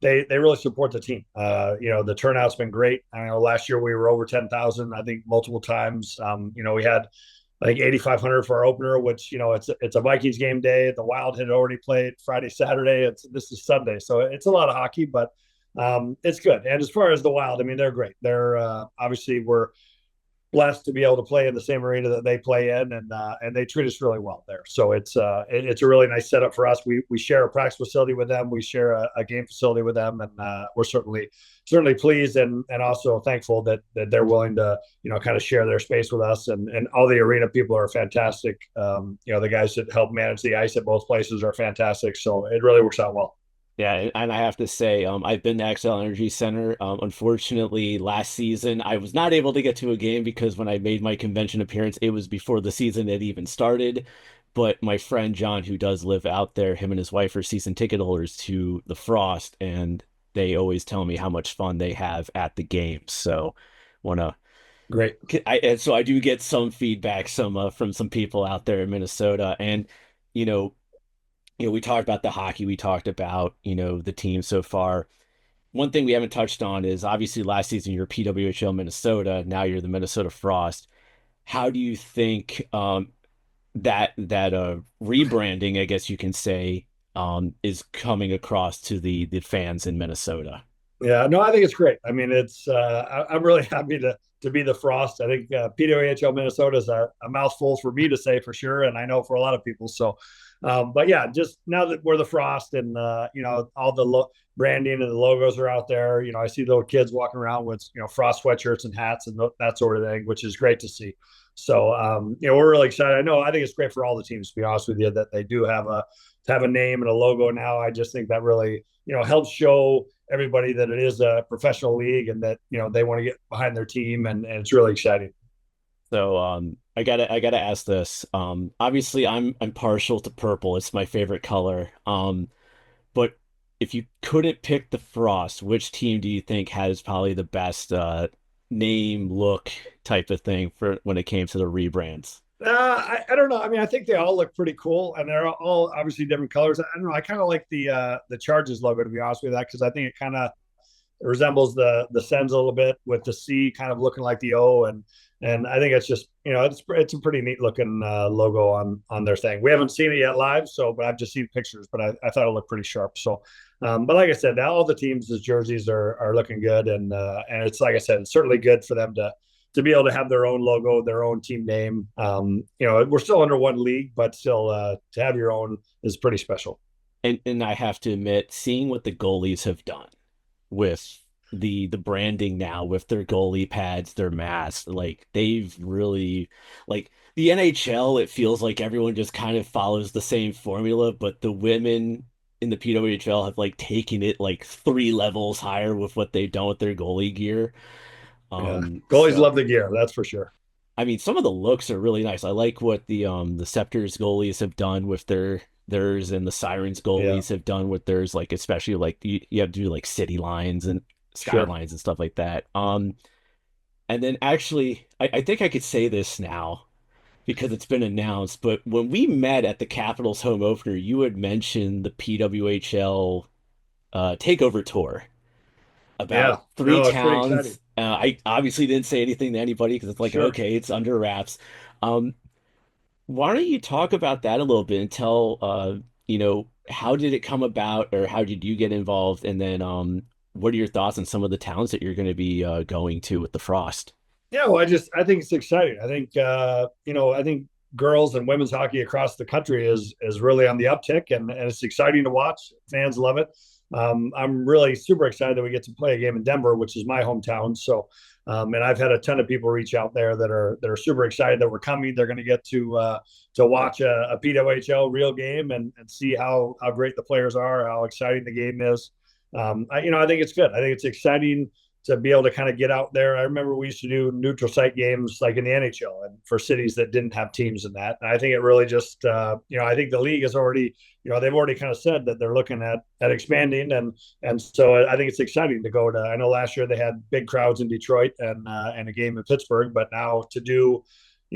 they really support the team. The turnout's been great. I know last year we were over 10,000, I think, multiple times. We had I think 8,500 for our opener, which it's a Vikings game day. The Wild had already played Friday, Saturday. This is Sunday, so it's a lot of hockey, but it's good. And as far as the Wild, I mean, they're great. They're obviously we're blessed to be able to play in the same arena that they play in, and they treat us really well there. So it's a really nice setup for us. We share a practice facility with them. We share a game facility with them, and we're certainly pleased and also thankful that they're willing to kind of share their space with us. And all the arena people are fantastic. The guys that help manage the ice at both places are fantastic. So it really works out well. Yeah, and I have to say, I've been to XL Energy Center. Unfortunately, last season I was not able to get to a game because when I made my convention appearance, it was before the season had even started. But my friend John, who does live out there, him and his wife are season ticket holders to the Frost, and they always tell me how much fun they have at the games. So, wanna Great. and so I do get some feedback, from some people out there in Minnesota, and you know we talked about the hockey, we talked about, the team so far. One thing we haven't touched on is obviously last season you're PWHL Minnesota, now you're the Minnesota Frost. How do you think that rebranding, I guess you can say, is coming across to the fans in Minnesota? Yeah, no, I think it's great. I mean, I'm really happy to be the Frost. I think PWHL Minnesota is a mouthful for me to say for sure, and I know for a lot of people. So, but yeah, just now that we're the Frost, and all the branding and the logos are out there. I see little kids walking around with Frost sweatshirts and hats and that sort of thing, which is great to see. So, we're really excited. I think it's great for all the teams, to be honest with you, that they do have a name and a logo now. I just think that really helps show everybody that it is a professional league, and that they want to get behind their team, and it's really exciting. So I gotta ask this. Obviously I'm partial to purple. It's my favorite color. But if you couldn't pick the Frost, which team do you think has probably the best name, look, type of thing for when it came to the rebrands? I don't know. I mean, I think they all look pretty cool, and they're all obviously different colors. I don't know. I kind of like the Chargers logo, to be honest with you, because I think it kind of resembles the Sens a little bit with the C kind of looking like the O, and I think it's just it's a pretty neat looking logo on their thing. We haven't seen it yet live, so but I've just seen pictures, but I thought it looked pretty sharp. So, but like I said, now all the teams' jerseys are looking good, and it's like I said, it's certainly good for them to be able to have their own logo, their own team name. We're still under one league, but still to have your own is pretty special. And I have to admit, seeing what the goalies have done with the branding now, with their goalie pads, their masks, like they've really, like the NHL, it feels like everyone just kind of follows the same formula, but the women in the PWHL have like taken it like three levels higher with what they've done with their goalie gear. Yeah, goalies So love the gear, that's for sure. I mean, some of the looks are really nice. I like what the Scepters goalies have done with theirs, and the Sirens Yeah, goalies have done with theirs, like especially like you have to do like city lines and sure. skylines and stuff like that. And then actually I think I could say this now because it's been announced, but when we met at the Capitals home opener, you had mentioned the PWHL takeover tour Yeah, about three no, it's pretty exciting. towns. I obviously didn't say anything to anybody because it's like, Sure. okay, it's under wraps. Um, why don't you talk about that a little bit and tell, how did it come about or how did you get involved? And then, what are your thoughts on some of the towns that you're going to be going to with the Frost? Yeah, well, I think it's exciting. I think I think girls and women's hockey across the country is really on the uptick, and it's exciting to watch. Fans love it. I'm really super excited that we get to play a game in Denver, which is my hometown. So, and I've had a ton of people reach out there that are super excited that we're coming. They're going to get to watch a PWHL real game and see how great the players are, how exciting the game is. I think it's good. I think it's exciting to be able to kind of get out there. I remember we used to do neutral site games like in the NHL and for cities that didn't have teams in that. And I think it really just, I think the league has already, they've already kind of said that they're looking at expanding, and so I think it's exciting to go to. I know last year they had big crowds in Detroit and a game in Pittsburgh, but now to do,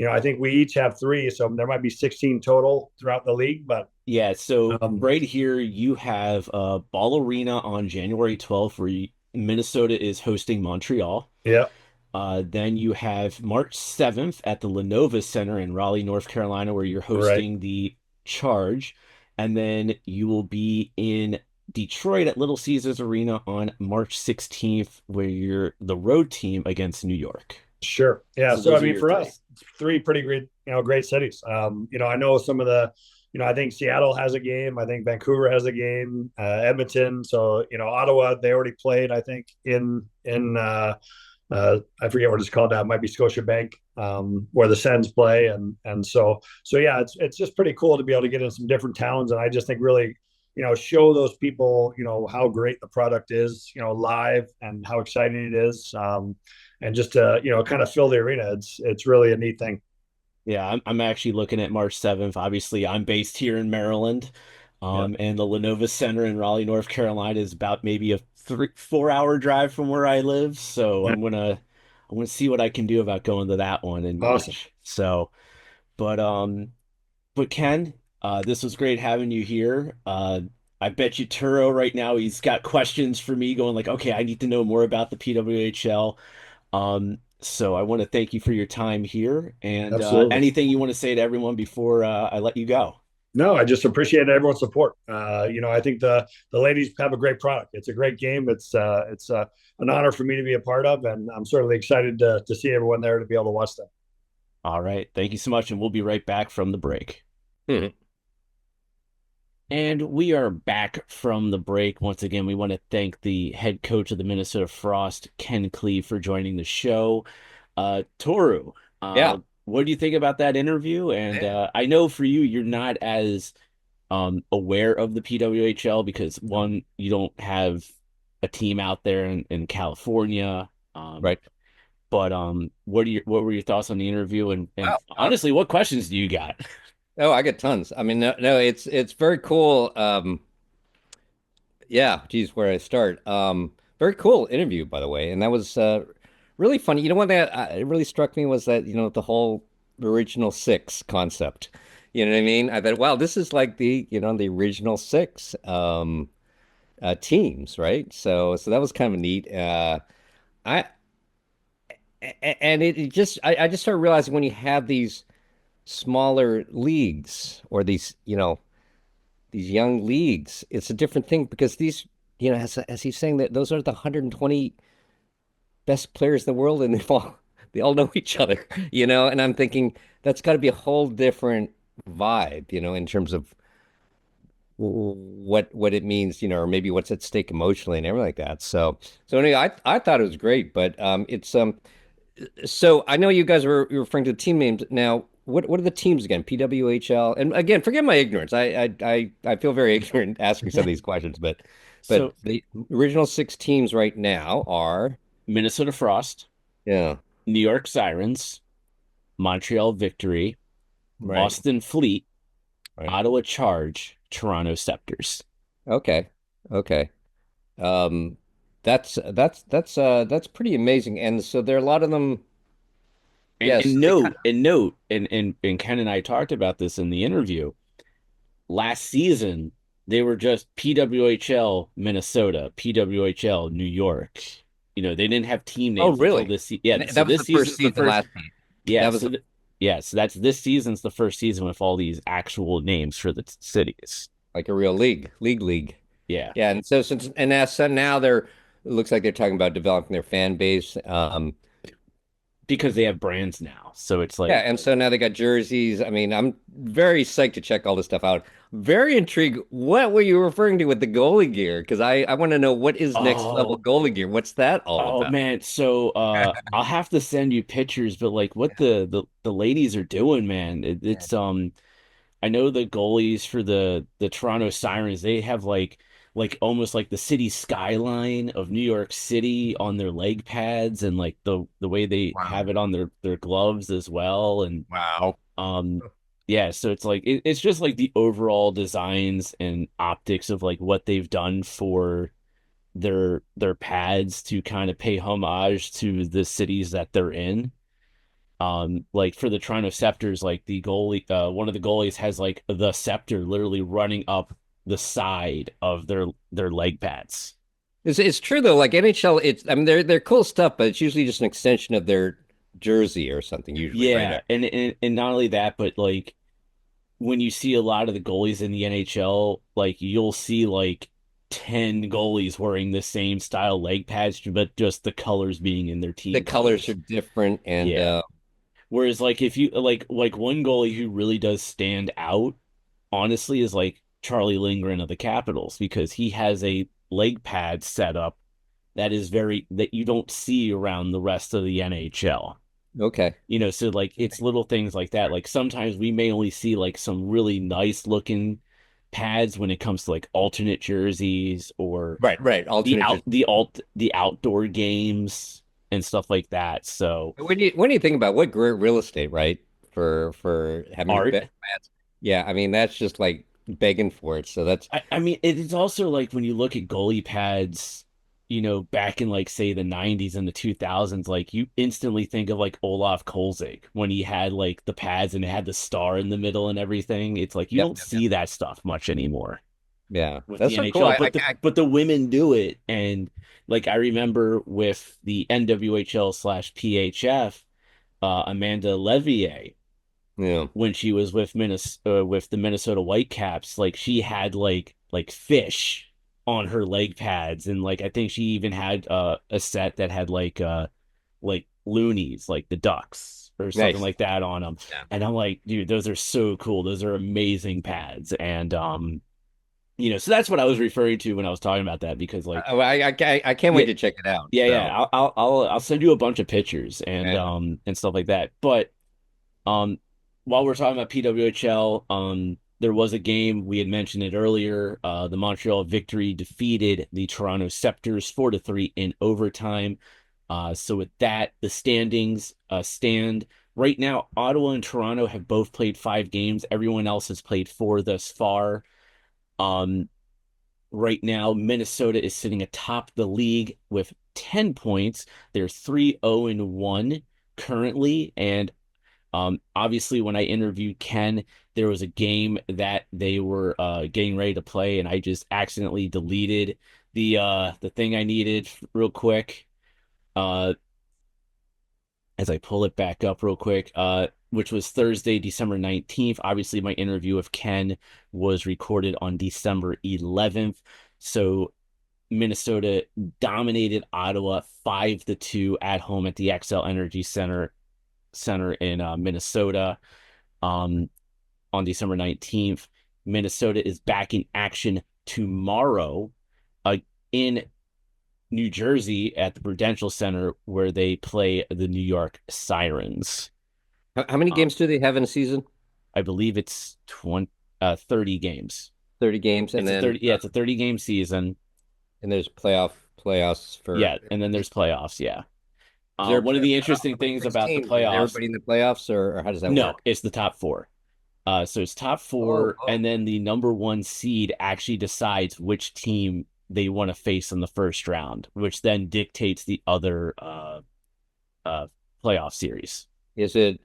I think we each have three, so there might be 16 total throughout the league. But Yeah, so um, right here you have Ball Arena on January 12th, where Minnesota is hosting Montreal. yeah, Then you have March 7th at the Lenovo Center in Raleigh, North Carolina, where you're right, hosting the Charge. And then you will be in Detroit at Little Caesars Arena on March 16th, where you're the road team against New York. sure, yeah. So So I those are mean, your for three. us, three pretty great, great cities. I know some of the I think Seattle has a game. I think Vancouver has a game. Edmonton. So Ottawa, they already played. I think in I forget what it's called now. It might be Scotiabank, where the Sens play, and so yeah, it's just pretty cool to be able to get in some different towns, and I just think really show those people how great the product is live and how exciting it is, and just to kind of fill the arena. It's really a neat thing. Yeah, I'm actually looking at March 7th. Obviously, I'm based here in Maryland. Yeah, And the Lenovo Center in Raleigh, North Carolina is about maybe a 4 hour drive from where I live. So I'm gonna see what I can do about going to that one in awesome. March. So, but Ken, this was great having you here. I bet you Turo right now he's got questions for me going like, okay, I need to know more about the PWHL. So I want to thank you for your time here and Absolutely. anything you want to say to everyone before I let you go. No, I just appreciate everyone's support. I think the ladies have a great product. It's a great game. It's an honor for me to be a part of, and I'm certainly excited to see everyone there to be able to watch them. All right. Thank you so much, and we'll be right back from the break. Hmm. And we are back from the break. Once again, we want to thank the head coach of the Minnesota Frost, Ken Klee, for joining the show. Toru, Yeah. what do you think about that interview? And I know for you, you're not as aware of the PWHL because one, you don't have a team out there in California. Right. But what were your thoughts on the interview? And Wow. honestly, what questions do you got? Oh, I get tons. I mean, no, it's very cool. Yeah, geez, where I start. Very cool interview, by the way, and that was really funny. One thing that it really struck me was that the whole original six concept. You know what I mean? I thought, wow, this is like the original six. teams, right? So that was kind of neat. I and it just I just started realizing when you have these smaller leagues or these these young leagues, it's a different thing because these as he's saying that those are the 120 best players in the world and they all know each other, and I'm thinking that's got to be a whole different vibe, in terms of what it means, or maybe what's at stake emotionally and everything like that. So anyway, I thought it was great, but it's so I know you guys were you're referring to the team names now. What are the teams again? PWHL, and again, forgive my ignorance. I feel very ignorant asking some of these questions, but So the original six teams right now are Minnesota Frost, yeah, New York Sirens, Montreal Victory, right, Boston Fleet, right, Ottawa Charge, Toronto Scepters. okay, okay. Um, that's pretty amazing, and so there are a lot of them. And Yes, and they note kind and note and Ken and I talked about this in the interview. Last season, they were just PWHL Minnesota, PWHL New York. They didn't have team oh, names until really? this Yeah, And so that was this the first season's the season first. last season. Yeah, That was the so that's this season's the first season with all these actual names for the cities. like a real league. Yeah, Yeah, and so now they're it looks like they're talking about developing their fan base. because they have brands now. So it's Yeah, like, and so now they got jerseys. I mean, I'm very psyched to check all this stuff out. Very intrigued. What were you referring to with the goalie gear? Because I want to know what is next level oh, goalie gear. What's that all oh about? man. So I'll have to send you pictures, but like what the ladies are doing, man. It's I know the goalies for the Toronto Sirens, they have like almost like the city skyline of New York City on their leg pads, and like the way they Wow. have it on their gloves as well. And Wow. um yeah, so it's like it's just like the overall designs and optics of like what they've done for their pads to kind of pay homage to the cities that they're in. Like for the Toronto Scepters, like the goalie, one of the goalies has like the scepter literally running up the side of their leg pads. It's true though. Like NHL, it's I mean they're cool stuff, but it's usually just an extension of their jersey or something. Usually, right? Yeah, and not only that, but like when you see a lot of the goalies in the NHL, like you'll see like 10 goalies wearing the same style leg pads, but just the colors being in their The team colors are colors. different, and Yeah. Whereas like if you like one goalie who really does stand out, honestly, is like Charlie Lindgren of the Capitals because he has a leg pad setup that you don't see around the rest of the NHL. okay, So like it's little things like that. Like sometimes we may only see like some really nice looking pads when it comes to like alternate jerseys or right. Alternate just the outdoor games and stuff like that. So when you think about what great real estate, right? For having art. bets. Yeah, I mean that's just like begging for it. So that's I mean, it is also like when you look at goalie pads, back in like say the 90s and the 2000s, like you instantly think of like Olaf Kolzig when he had like the pads and it had the star in the middle and everything. It's like you yep, don't yep, yep. see that stuff much anymore Yeah, with that's the so cool. NHL, but the women do it. And like I remember with the NWHL slash PHF, Amanda Levier, Yeah, when she was with with the Minnesota Whitecaps, like she had like fish on her leg pads, and like I think she even had a set that had like loonies, like the ducks or something nice. like that on them. Yeah. And I'm like, dude, those are so cool. Those are amazing pads. And so that's what I was referring to when I was talking about that because like I can't wait yeah, to check it out. yeah. So, I'll send you a bunch of pictures okay. and stuff like that. But um, while we're talking about PWHL, there was a game we had mentioned it earlier. The Montreal Victory defeated the Toronto Scepters 4-3 in overtime. So with that, the standings stand right now. Ottawa and Toronto have both played 5 games. Everyone else has played 4 thus far. Um, right now, Minnesota is sitting atop the league with 10 points. They're 3-0-1 currently, and Obviously, when I interviewed Ken, there was a game that they were getting ready to play, and I just accidentally deleted the thing I needed real quick. Uh, as I pull it back up real quick, which was Thursday, December 19th. Obviously, my interview with Ken was recorded on December 11th. So Minnesota dominated Ottawa 5-2 at home at the XL Energy Center in Minnesota um, on December 19th. Minnesota is back in action tomorrow in New Jersey at the Prudential Center where they play the New York Sirens. How many Um, games do they have in a season? I believe it's 30 games. 30 games, and It's a then 30 yeah, it's a 30 game season. and there's playoffs for. Yeah, and then there's playoffs, yeah. Is there a One of the playoff interesting of like things six about the teams? Is playoffs, everybody in the playoffs, or how does that no, work? it's the top four. So it's top Oh, four, oh, and then the number one seed actually decides which team they want to face in the first round, which then dictates the other uh playoff series. is it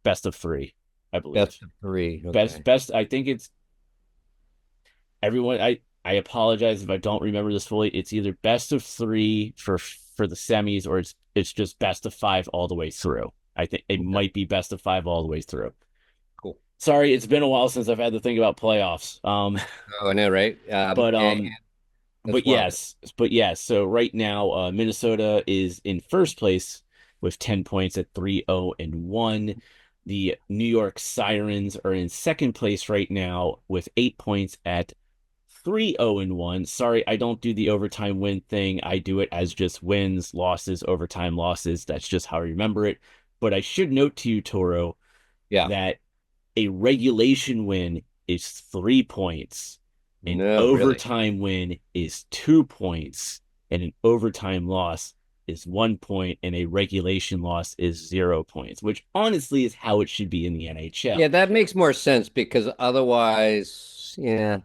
Best of three, I believe. best of three? Best Okay. best I think it's everyone I apologize if I don't remember this fully. It's either best of three for the semis, or it's just best of five all the way through. I think it Okay. might be best of five all the way through. Cool. Sorry, it's been a while since I've had to think about playoffs. Oh, I know, right? But And that's but wild. yes. So right now, Minnesota is in first place with 10 points at 3-0-1. The New York Sirens are in second place right now with 8 points at 3-0-1. Sorry, I don't do the overtime win thing. I do it as just wins, losses, overtime losses. That's just how I remember it. But I should note to you, Toro, Yeah. that a regulation win is 3 points, an No, really. overtime win is 2 points, and an overtime loss is 1 point, and a regulation loss is 0 points, which honestly is how it should be in the Yeah, NHL. that makes more sense because otherwise, yeah,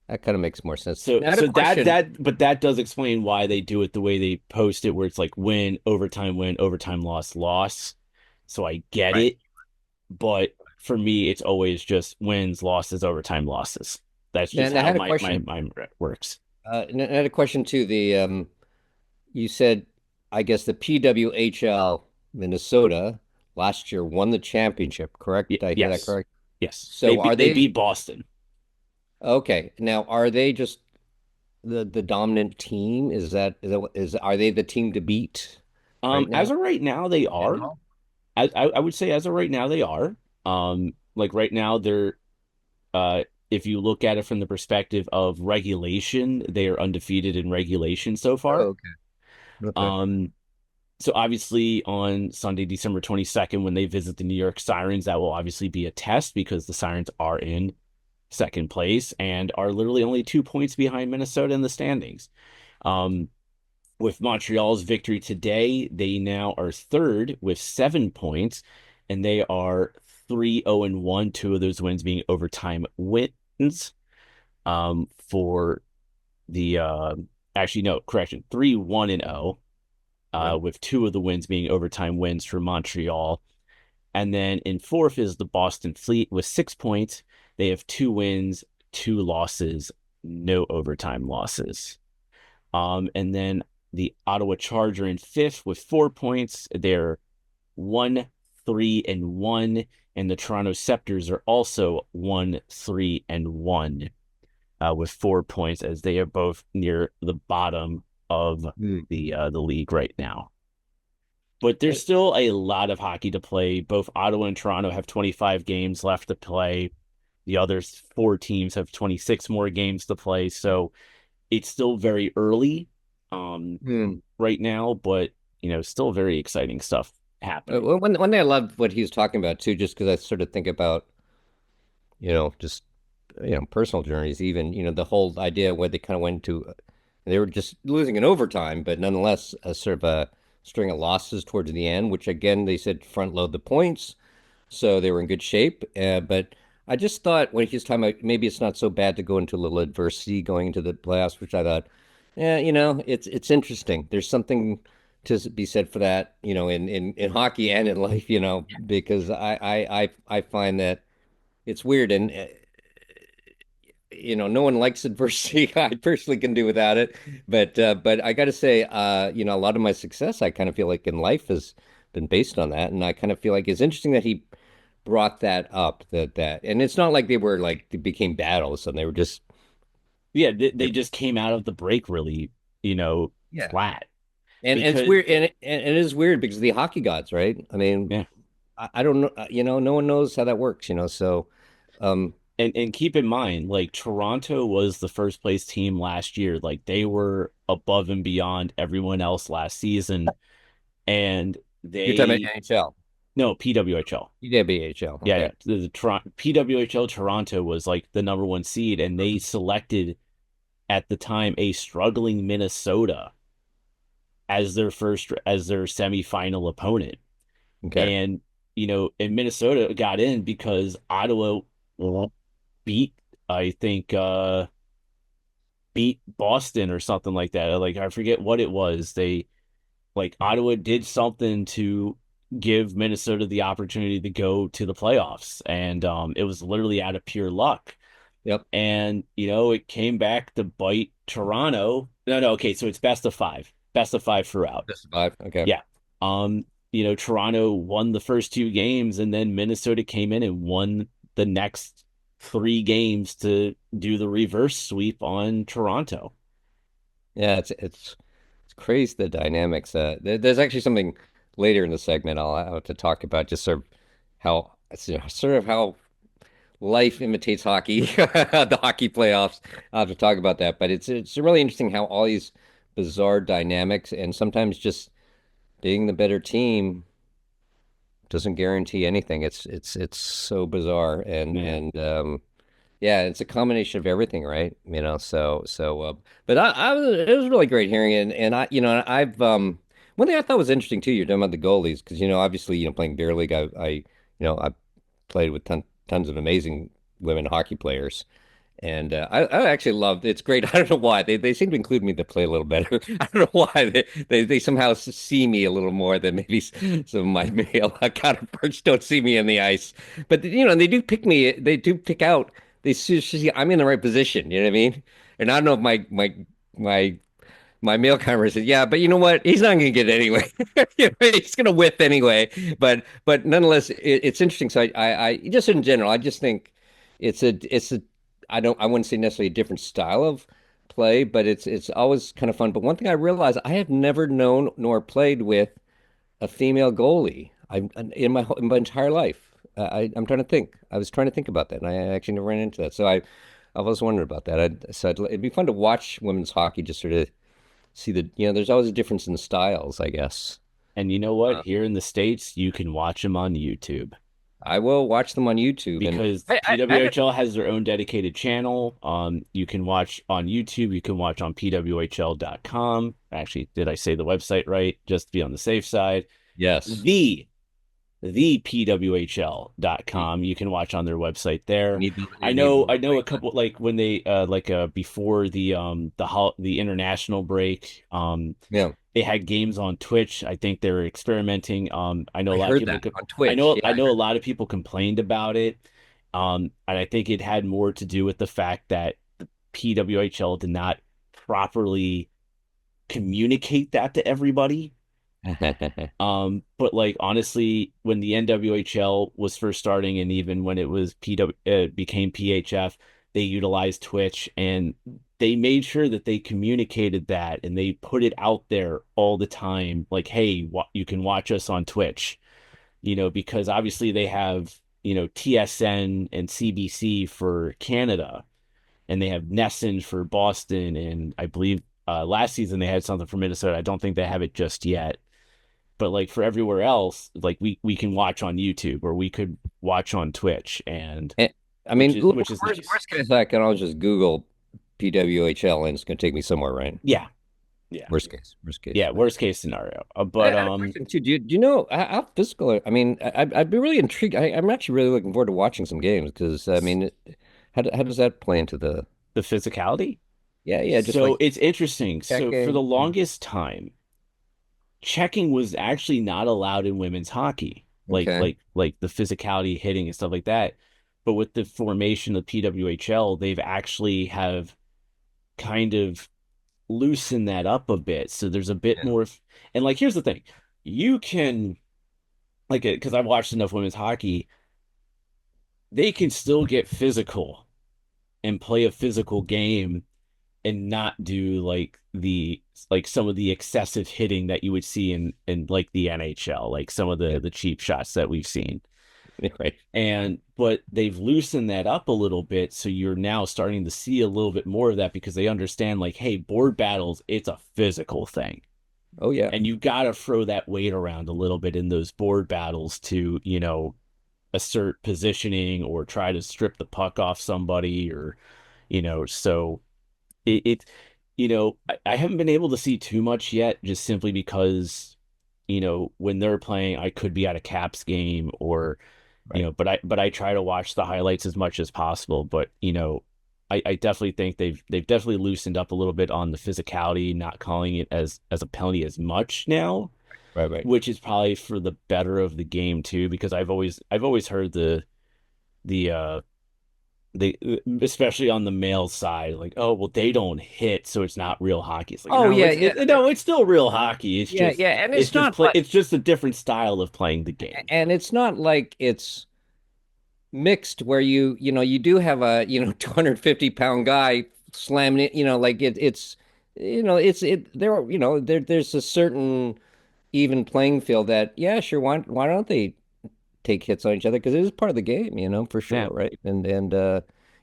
that kind of makes more sense. So Now, I had a so question. but that does explain why they do it the way they post it, where it's like win, overtime loss, loss. So I get Right. it, but for me, it's always just wins, losses, overtime losses. That's Now, just now I how had a my question. mind works. And I had a question too. You said, I guess the PWHL Minnesota last year won the championship, correct? Did I hear that Yes, correct? yes. So are They they beat Boston. okay? Now, are they just the dominant team? Are they the team to beat right As now of right now, they in are. general? I would say as of right now, they are. Like right now, they're if you look at it from the perspective of regulation, they are undefeated in regulation so far. Oh, okay. Okay. Um, so obviously on Sunday, December 22nd, when they visit the New York Sirens, that will obviously be a test because the Sirens are in second place and are literally only 2 points behind Minnesota in the standings. Um, with Montreal's victory today, they now are third with 7 points, and they are 3-0-1, two of those wins being overtime wins. For the actually no, correction, 3-1-0, Right. with two of the wins being overtime wins for Montreal. And then in fourth is the Boston Fleet with 6 points. They have two wins, two losses, no overtime losses. And then the Ottawa Charger in fifth with 4 points. They're 1-3-1. And the Toronto Scepters are also 1-3-1 with 4 points, as they are both near the bottom of Hmm. the league right now. But there's still a lot of hockey to play. Both Ottawa and Toronto have 25 games left to play. The other four teams have 26 more games to play. So it's still very early Hmm. right now, but still very exciting stuff happening. One thing I loved what he was talking about too, just because I sort of think about, just personal journeys, even, the whole idea where they kind of went to, they were just losing in overtime, but nonetheless, a sort of a string of losses towards the end, which again, they said front load the points. So they were in good shape. But I just thought when he was talking about maybe it's not so bad to go into a little adversity going into the playoffs, which I thought, yeah, it's interesting. There's something to be said for that, in hockey and in life, because I find that it's weird and no one likes adversity. I personally can do without it, but I got to say, a lot of my success, I kind of feel like in life has been based on that, and I kind of feel like it's interesting that he brought that up, and it's not like they were like they became bad all of a sudden. They were just Yeah, they just came out of the break really, yeah. flat And it's because weird, and it is weird because the hockey gods, right? I mean, yeah. I don't know, no one knows how that works, so um, And keep in mind, like Toronto was the first place team last year. Like they were above and beyond everyone else last season. And you're talking about they NHL, no PWHL. PWHL, Yeah, okay. the Toronto PWHL Toronto was like the number one seed, and they selected at the time a struggling Minnesota as their semifinal opponent. Okay. And and Minnesota got in because Ottawa beat I think beat Boston or something like that. Like I forget what it was. They like Ottawa did something to give Minnesota the opportunity to go to the playoffs, and it was literally out of pure luck. Yep. And it came back to bite Toronto. No, no, okay, so it's best of five throughout. Just survive. Okay. Yeah. Toronto won the first two games, and then Minnesota came in and won the next three games to do the reverse sweep on Toronto. Yeah, it's crazy the dynamics. There's actually something later in the segment I'll have to talk about, just sort of how sort of how life imitates hockey, the hockey playoffs. I'll have to talk about that, but it's really interesting how all these bizarre dynamics and sometimes just being the better team doesn't guarantee anything. It's so bizarre Yeah. and yeah, it's a combination of everything, right? But it was really great hearing it, and I've one thing I thought was interesting too. You're talking about the goalies because obviously playing beer league, I played with tons of amazing women hockey players, and I actually loved it's great. I don't know why they seem to include me to play a little better. I don't know why they somehow see me a little more than maybe some of my male counterparts don't see me in the ice. But they do pick me. They do pick out. They see I'm in the right position. You know what I mean? And I don't know if my my male counterpart said, "Yeah, but you know what? He's not going to get it anyway. He's going to whiff anyway." But nonetheless, it's interesting. So I just in general, I just think it's a I wouldn't say necessarily a different style of play, but it's always kind of fun. But one thing I realized, I have never known nor played with a female goalie. In my entire life. I'm trying to think. I was trying to think about that, and I actually never ran into that. So I was wondering about that. It'd be fun to watch women's hockey, just sort of see there's always a difference in styles, I guess. And you know what? Uh, Here in the States, you can watch them on YouTube I will watch them on YouTube, and because I PWHL has their own dedicated channel. You can watch on YouTube, you can watch on PWHL.com. Actually, did I say the website right? Just to be on the safe side. yes, The the PWHL.com. You can watch on their website you there. need the, I you need know the I know a couple like when they before the international break, yeah. they had games on Twitch. I think they were experimenting. I know I a lot of heard people that on Twitch. Yeah, I I know a heard. lot of people complained about it. And I think it had more to do with the fact that the PWHL did not properly communicate that to everybody. But like honestly, when the NWHL was first starting, and even when it was became PHF, they utilized Twitch and they made sure that they communicated that and they put it out there all the time. Like, hey, you can watch us on Twitch, because obviously they have TSN and CBC for Canada, and they have Nesson for Boston, and I believe last season they had something for Minnesota. I don't think they have it just yet, but like for everywhere else, like we can watch on YouTube or we could watch on Twitch, and Eh, I which mean, is look, which is nice. worst case, I can always just Google PWHL and it's going to take me somewhere, right? Yeah, yeah, Worst case. yeah. Worst case scenario. I But had a question too. Do you know how physical? I mean, I'd be really intrigued. I'm actually really looking forward to watching some games because I mean, how does that play into the? the physicality. Yeah, yeah, just So like it's interesting. So for the checking. longest time, checking was actually not allowed in women's hockey, Okay. like the physicality hitting and stuff like that. But with the formation of PWHL, they've actually have kind of loosened that up a bit. So there's a bit Yeah. more, and like here's the thing, you can like it because I've watched enough women's hockey, they can still get physical and play a physical game and not do like some of the excessive hitting that you would see in like the NHL, like some of Yeah. the cheap shots that we've seen. Right. And but they've loosened that up a little bit, so you're now starting to see a little bit more of that because they understand like, hey, board battles, it's a physical thing. Oh yeah. And you got to throw that weight around a little bit in those board battles to, assert positioning or try to strip the puck off somebody or, so it I haven't been able to see too much yet, just simply because, when they're playing, I could be at a Caps game or, Right. but I try to watch the highlights as much as possible. But, I definitely think they've definitely loosened up a little bit on the physicality, not calling it as a penalty as much now, Right. Right. which is probably for the better of the game too, because I've always heard the they especially on the male side, like, oh well, they don't hit, so it's not real hockey. It's like, Oh no, yeah, it's yeah, no, it's still real hockey. It's yeah, just yeah. And it's not like, it's just a different style of playing the game. it's mixed where you do have a 250 pound guy slamming it, like there's a certain even playing field that, yeah, sure, why don't they take hits on each other, because it is part of the game, for sure, Yeah. right? And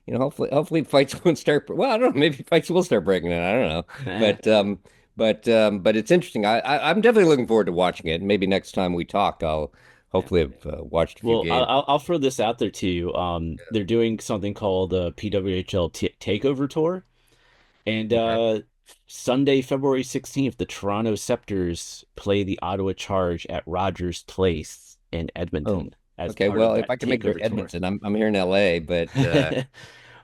hopefully fights won't start. Well, I don't know. Maybe fights will start breaking out. I don't know. But it's interesting. I'm definitely looking forward to watching it. And maybe next time we talk, I'll Yeah. hopefully have watched a few Well, games. I'll throw this out there to you. They're doing something called the PWHL Takeover Tour, and Okay. Sunday, February 16th, the Toronto Scepters play the Ottawa Charge at Rogers Place in Oh, Edmonton as okay. part of Well, if that I can make it to Takeover Tour. Edmonton, I'm here in LA, but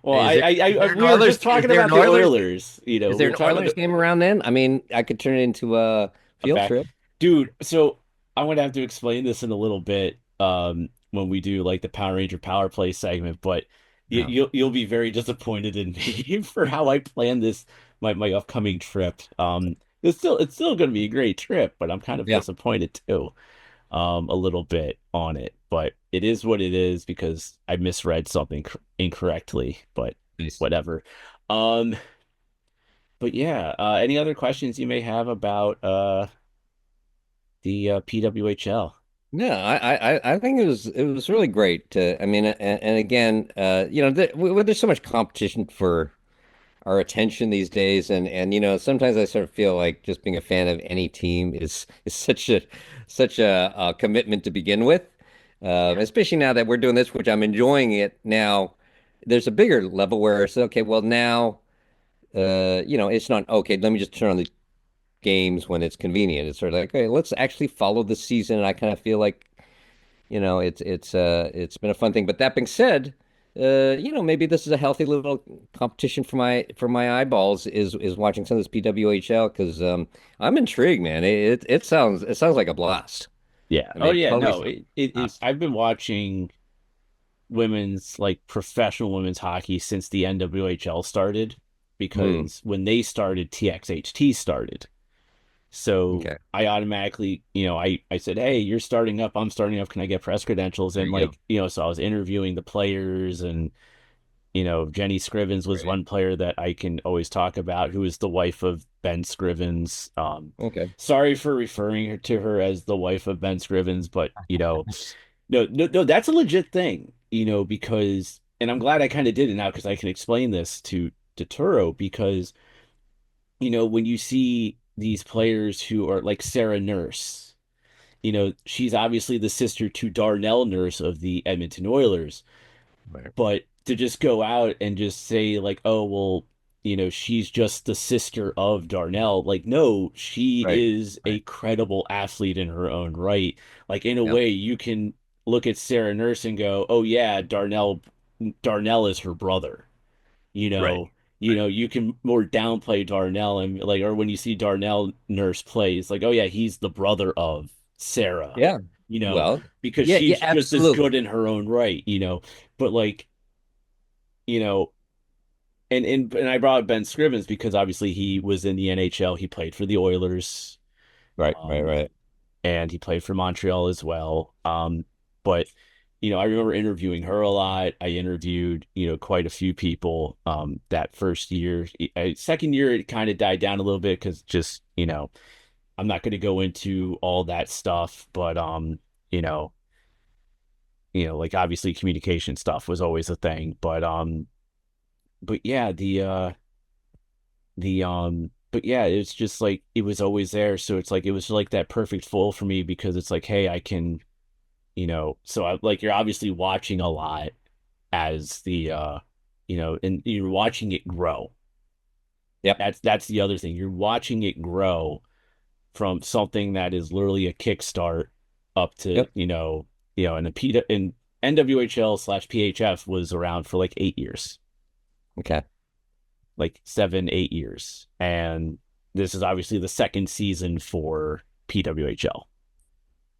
Well, is there an we were Oilers? just Is talking there an about the Oilers? Oilers. Is We there were an talking Oilers about game around then? I mean, I could turn it into a a field back, trip. dude. So I'm gonna have to explain this in a little bit when we do like the Power Ranger Power Play segment, but No. you'll be very disappointed in me for how I planned this my upcoming trip. It's still gonna be a great trip, but I'm kind of Yeah. disappointed too, a little bit on it. But it is what it is because I misread something incorrectly, but Nice. whatever. Um, but yeah, any other questions you may have about the PWHL? No, I think it was really great to, I mean, and again, there's so much competition for our attention these days, and sometimes I sort of feel like just being a fan of any team is such a commitment to begin with, especially now that we're doing this, which I'm enjoying it now. There's a bigger level where it's okay. Well, now, it's not okay. Let me just turn on the games when it's convenient. It's sort of like, okay, let's actually follow the season. And I kind of feel like, it's been a fun thing. But that being said, maybe this is a healthy little competition for my eyeballs, is watching some of this PWHL, because I'm intrigued, man. It sounds like a blast. Yeah. I Oh mean, it yeah. totally No, sounds it like a is. blast. I've been watching women's like professional women's hockey since the NWHL started Hmm. because when they started, TXHT started. So Okay. I automatically, I said, hey, you're starting up. I'm starting up. Can I get press credentials? There And you go. like, so I was interviewing the players and Jenny Scrivens was Great. one player that I can always talk about, who is the wife of Ben Scrivens. Okay. Sorry for referring to her as the wife of Ben Scrivens, but no, no, no, that's a legit thing, because, and I'm glad I kind of did it now because I can explain this to Turo because, when you see these players who are like Sarah Nurse, she's obviously the sister to Darnell Nurse of the Edmonton Oilers, Right. but to just go out and just say like, oh, well, she's just the sister of Darnell. Like, no, she Right. is a Right. credible athlete in her own right. Like, in a Yep. way, you can look at Sarah Nurse and go, oh yeah, Darnell is her brother, you Right. know. you can more downplay Darnell and like, or when you see Darnell Nurse play, it's like, oh yeah, he's the brother of Sarah, Yeah. you know, Well, because yeah, yeah, she's just as absolutely. good in her own right, but like, you know, and I brought up Ben Scrivens because obviously he was in the NHL. He played for the Oilers, Right, right, um, right. and he played for Montreal as well. But I remember interviewing her a lot. I interviewed, quite a few people that first year. Second year, it kind of died down a little bit because just, I'm not going to go into all that stuff, but you know, like obviously communication stuff was always a thing, but yeah, but yeah, it's just like it was always there. So it's like it was like that perfect full for me because it's like, hey, I can, so I like you're obviously watching a lot as and you're watching it grow. Yep, That's the other thing. You're watching it grow from something that is literally a kickstart up to, yep. and and NWHL/PHF was around for like 8 years, Okay, like 7, 8 years. And this is obviously the second season for PWHL.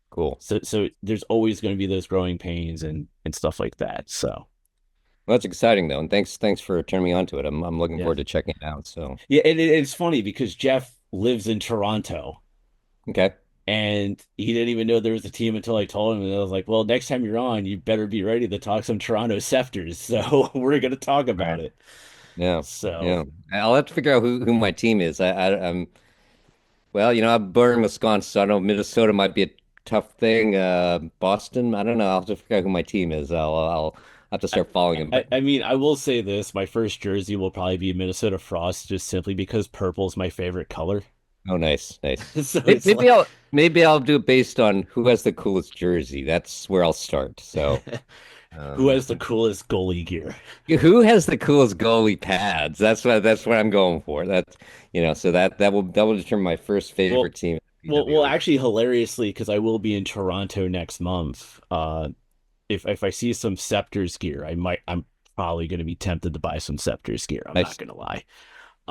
cool. So there's always going to be those growing pains and stuff like that. So Well, that's exciting though, and thanks for turning me on to it. I'm looking yeah. forward to checking it out. So, Yeah, and it's funny because Jeff lives in Toronto okay, and he didn't even know there was a team until I told him. And I was like, well, next time you're on, you better be ready to talk some Toronto Scepters. So we're going to talk all about right. it. Yeah, So yeah. I'll have to figure out who my team is. I'm well, I'm born in Wisconsin, so I know Minnesota might be a tough thing. Boston, I don't know. I'll have to figure out who my team is. I'll have to I, start following them. I, But I mean, I will say this, my first jersey will probably be Minnesota Frost just simply because purple is my favorite color. oh, nice, nice. So Maybe, it's maybe like I'll do it based on who has the coolest jersey. That's where I'll start. So, who um, has the coolest goalie gear? who has the coolest goalie pads? That's what I'm going for. That's so that will determine my first Well, favorite team at well, PWH. actually, hilariously, because I will be in Toronto next month. If I see some Scepters gear, I'm probably going to be tempted to buy some Scepters gear. I'm not Nice. going to lie.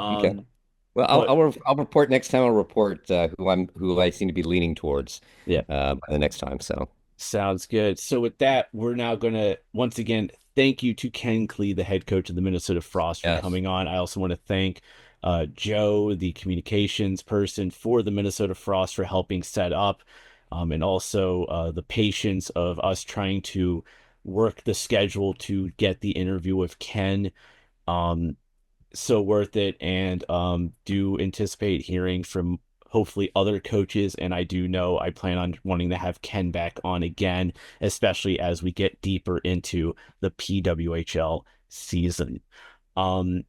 Okay. Um, Well, but I'll report next time. I'll report who I seem to be leaning towards yeah, by the next time. So sounds good. So with that, we're now going to once again thank you to Ken Klee, the head coach of the Minnesota Frost, for yes, coming on. I also want to thank Joe, the communications person for the Minnesota Frost, for helping set up, and also the patience of us trying to work the schedule to get the interview with Ken. Um, so worth it, and do anticipate hearing from hopefully other coaches. And I do know I plan on wanting to have Ken back on again, especially as we get deeper into the PWHL season. um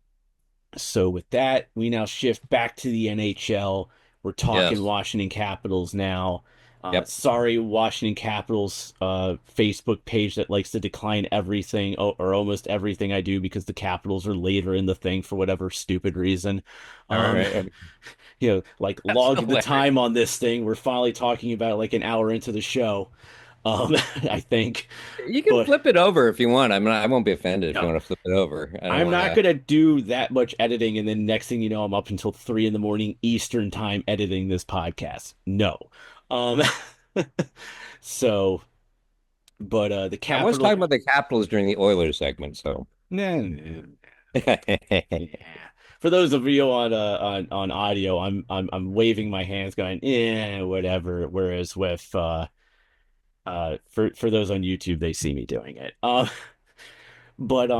so with that, we now shift back to the NHL. We're talking yes, Washington Capitals now. yep. Sorry, Washington Capitals Facebook page that likes to decline everything or almost everything I do because the Capitals are later in the thing for whatever stupid reason. All Um, right, like that's log the hilarious. time on this thing. We're finally talking about it like an hour into the show. I think, You can but flip it over if you want. I won't be offended if you no, want to flip it over. I don't I'm want not to. gonna do that much editing, and then next thing you know, I'm up until 3 in the morning Eastern time editing this podcast. No. Um so but the I was talking capital about the Capitals during the Oilers segment. So nah, nah, yeah. For those of you on audio, I'm waving my hands going, whatever. Whereas with for those on YouTube, they see me doing it. But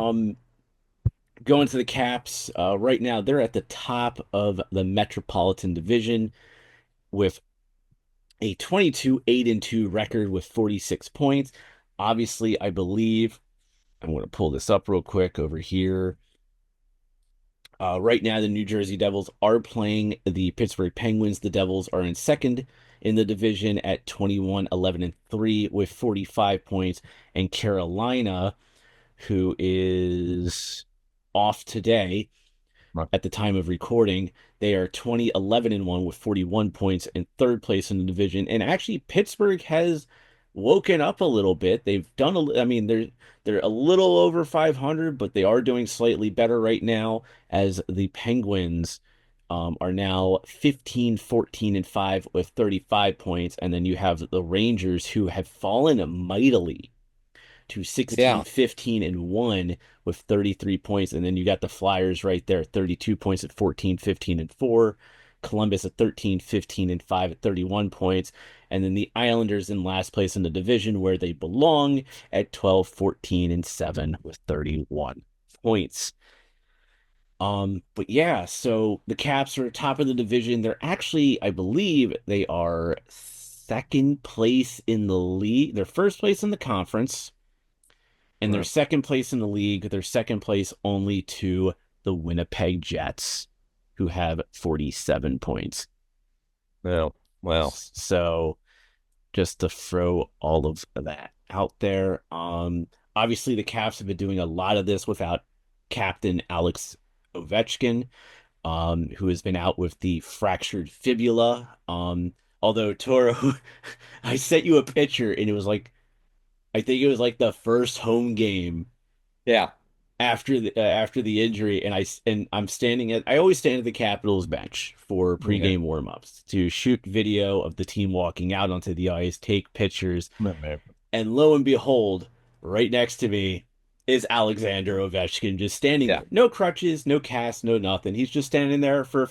going to the Caps, right now they're at the top of the Metropolitan Division with a 22-8-2 record with 46 points. Obviously, I believe I'm going to pull this up real quick over here. Right now, the New Jersey Devils are playing the Pittsburgh Penguins. The Devils are in second in the division at 21-11-3 with 45 points. And Carolina, who is off today, at the time of recording, they are 20-11-1 with 41 points in third place in the division. And actually, Pittsburgh has woken up a little bit. They've done I mean, they're a little over 500, but they are doing slightly better right now as the Penguins are now 15, 14, and 5 with 35 points. And then you have the Rangers who have fallen mightily to 16, Yeah. 15, and 1 with 33 points. And then you got the Flyers right there, 32 points at 14, 15, and 4. Columbus at 13, 15, and 5 at 31 points. And then the Islanders in last place in the division where they belong at 12, 14, and 7 with 31 points. But yeah, so the Caps are top of the division. They're actually, I believe, they are second place in the league. They're first place in the conference, and they're Well, second place in the league. They're second place only to the Winnipeg Jets, who have 47 points. well, well, So just to throw all of that out there. Obviously the Caps have been doing a lot of this without Captain Alex Ovechkin, who has been out with the fractured fibula. Although Toro, I sent you a picture and it was like I think it was like the first home game yeah, after the injury, and I'm standing at I always stand at the Capitals bench for yeah. pregame warmups to shoot video of the team walking out onto the ice, take pictures, and lo and behold, right next to me is Alexander Ovechkin just standing Yeah. there. No crutches, no cast, no nothing. He's just standing there for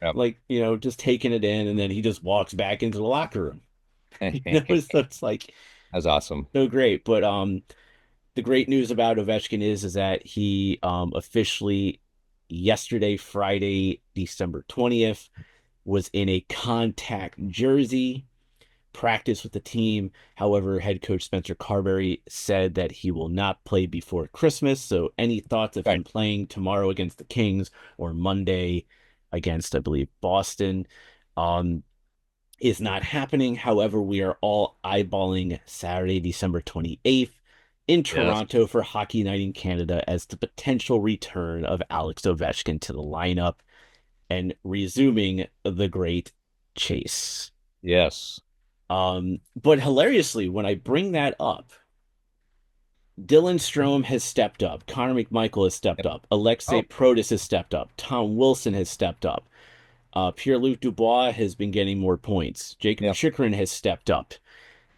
Yep. like, just taking it in, and then he just walks back into the locker room. So it's like That's awesome. so great. But the great news about Ovechkin is that he officially yesterday, Friday, December 20th, was in a contact jersey, practice with the team. However, head coach Spencer Carberry said that he will not play before Christmas. So any thoughts of him Right. playing tomorrow against the Kings or Monday against, I believe, Boston, um, is not happening. However, we are all eyeballing Saturday, December 28th in Yes. Toronto for Hockey Night in Canada as the potential return of Alex Ovechkin to the lineup and resuming the great chase. Yes. But hilariously, when I bring that up, Dylan Strome has stepped up. Connor McMichael has stepped Yep. up. Alexei Oh, Protas has stepped up. Tom Wilson has stepped up. Pierre-Luc Dubois has been getting more points. Jacob yeah. Chychrun has stepped up.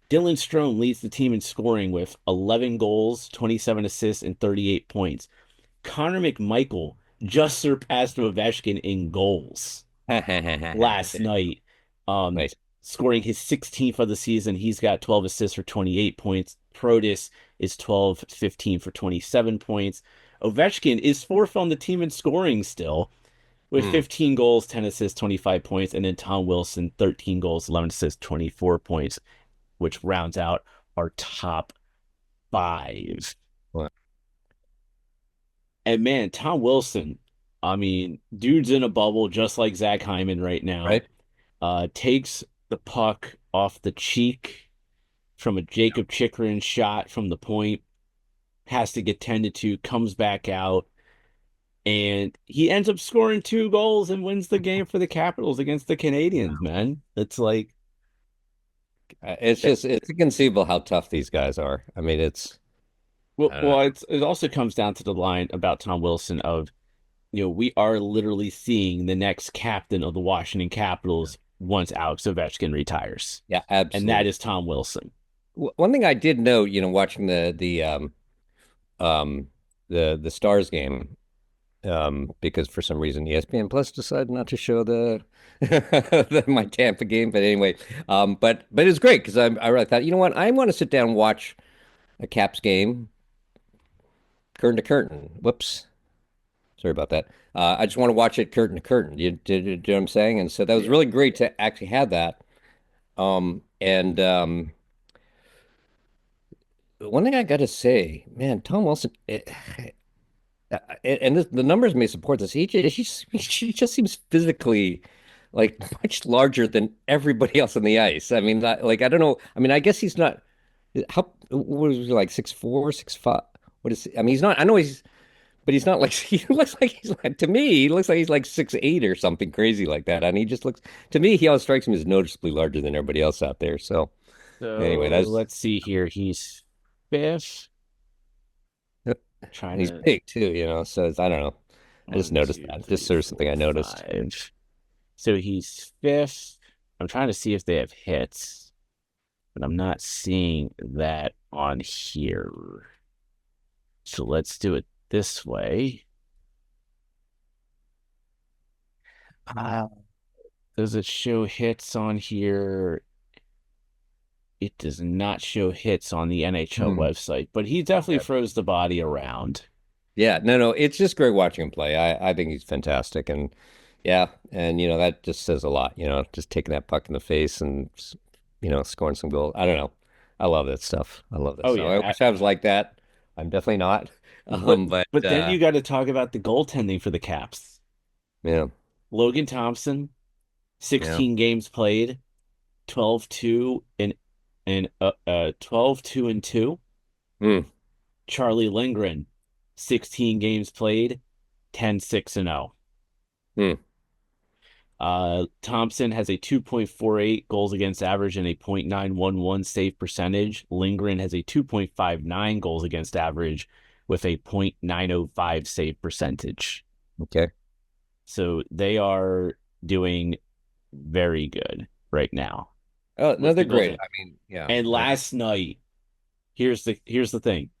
Dylan Strome leads the team in scoring with 11 goals, 27 assists, and 38 points. Connor McMichael just surpassed Ovechkin in goals last night, um, Nice. scoring his 16th of the season. He's got 12 assists for 28 points. Protis is 12, 15 for 27 points. Ovechkin is fourth on the team in scoring still with Hmm. 15 goals, 10 assists, 25 points. And then Tom Wilson, 13 goals, 11 assists, 24 points, which rounds out our top five. Well, And man, Tom Wilson, I mean, dude's in a bubble just like Zach Hyman right now. right. Takes the puck off the cheek from a Jacob Chychrun shot from the point, has to get tended to, comes back out, and he ends up scoring 2 goals and wins the game for the Capitals against the Canadians, man. It's like, It's just it's inconceivable how tough these guys are. I mean, it's I don't know. it also comes down to the line about Tom Wilson of, we are literally seeing the next captain of the Washington Capitals once Alex Ovechkin retires. Yeah, And that absolutely. is Tom Wilson. One thing I did note, watching um the Stars game, because for some reason ESPN Plus decided not to show my Tampa game, but anyway, but it's great because I really thought, you know what, I want to sit down and watch a Caps game curtain to curtain. Whoops. Sorry about that. I just want to watch it curtain to curtain. You know what I'm saying? And so that was Yeah. really great to actually have that. And one thing I got to say, man, Tom Wilson, and the numbers may support this. He just seems physically like much larger than everybody else on the ice. I mean, like I don't know. I mean, I guess he's not. How what is he like 6'4", 6'5"? What is? I mean, he's not. I know he's, but he's not like he looks like he's like to me. He looks like he's like 6'8" or something crazy like that. And he just looks to me. He always strikes me as noticeably larger than everybody else out there. So. Anyway, So that's let's see here. He's fifth. Trying he's to big too, so I don't know. I just one, noticed two, that. Just three, sort of something four, I noticed. five. So he's fifth. I'm trying to see if they have hits, but I'm not seeing that on here. So let's do it this way. Uh, does it show hits on here? It does not show hits on the NHL Hmm. website, but he definitely Okay. throws the body around. Yeah, no, it's just great watching him play. I think he's fantastic, and yeah, and that just says a lot. Just taking that puck in the face and scoring some goals. I don't know. I love that stuff. I love that Oh stuff. I yeah, wish I was like that. I'm definitely not. but But but then you got to talk about the goaltending for the Caps. yeah, Logan Thompson, yeah. 16 games played, 12-2 and 12-2 and 2. Mm, Charlie Lindgren, 16 games played, 10-6 and 0. mm. Thompson has a 2.48 goals against average and a .911 save percentage. Lindgren has a 2.59 goals against average with a .905 save percentage. Okay. So they are doing very good right now Oh, no, with they're the great. goaltending. I mean, yeah, And last night, here's the thing.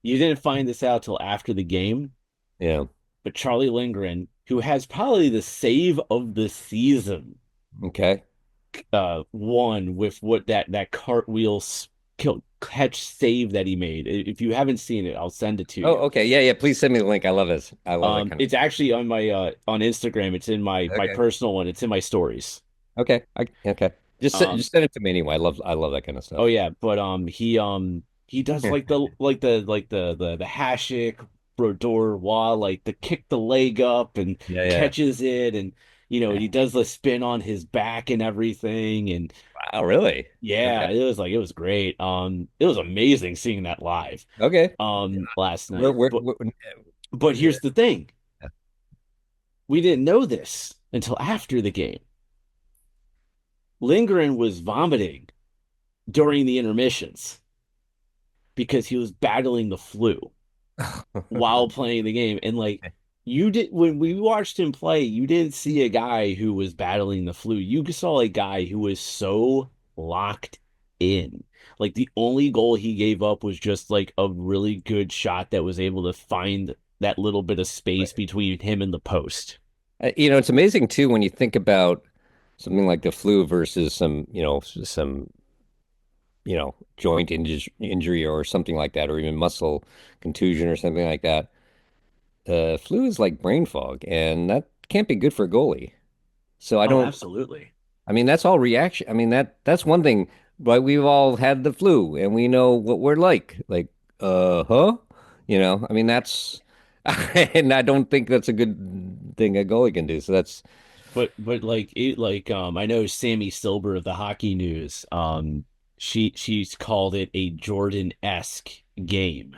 You didn't find this out till after the game, yeah. but Charlie Lindgren, who has probably the save of the season, Okay. won with what that cartwheel kill catch save that he made. If you haven't seen it, I'll send it to Oh, you. okay. Yeah, yeah. Please send me the link. I love this. I love that kind of. It's actually on my on Instagram. It's in my Okay. personal one. It's in my stories. Okay. Okay. Um, Just send it to me anyway. I love that kind of oh stuff. yeah, but he does like the Hashik Brodeur wall, like the kick the leg up and Yeah, yeah. catches it, and he does the spin on his back and everything, and Wow, really? yeah, Okay. it was great. It was amazing seeing that live Okay. last Where, night. where, But where, but yeah. here's the thing. We didn't know this until after the game. Lindgren was vomiting during the intermissions because he was battling the flu while playing the game. And like you did when we watched him play, you didn't see a guy who was battling the flu. You saw a guy who was so locked in. Like the only goal he gave up was just like a really good shot that was able to find that little bit of space between him and the post. It's amazing too when you think about something like the flu versus some joint injury or something like that, or even muscle contusion or something like that. Flu is like brain fog, and that can't be good for a goalie. So I Oh, don't. absolutely. I mean, that's all reaction. I mean, that's one thing, but we've all had the flu and we know what we're like. Like, huh? I mean, that's, and I don't think that's a good thing a goalie can do. So that's But I know Sammy Silber of the Hockey News, she's called it a Jordan-esque game.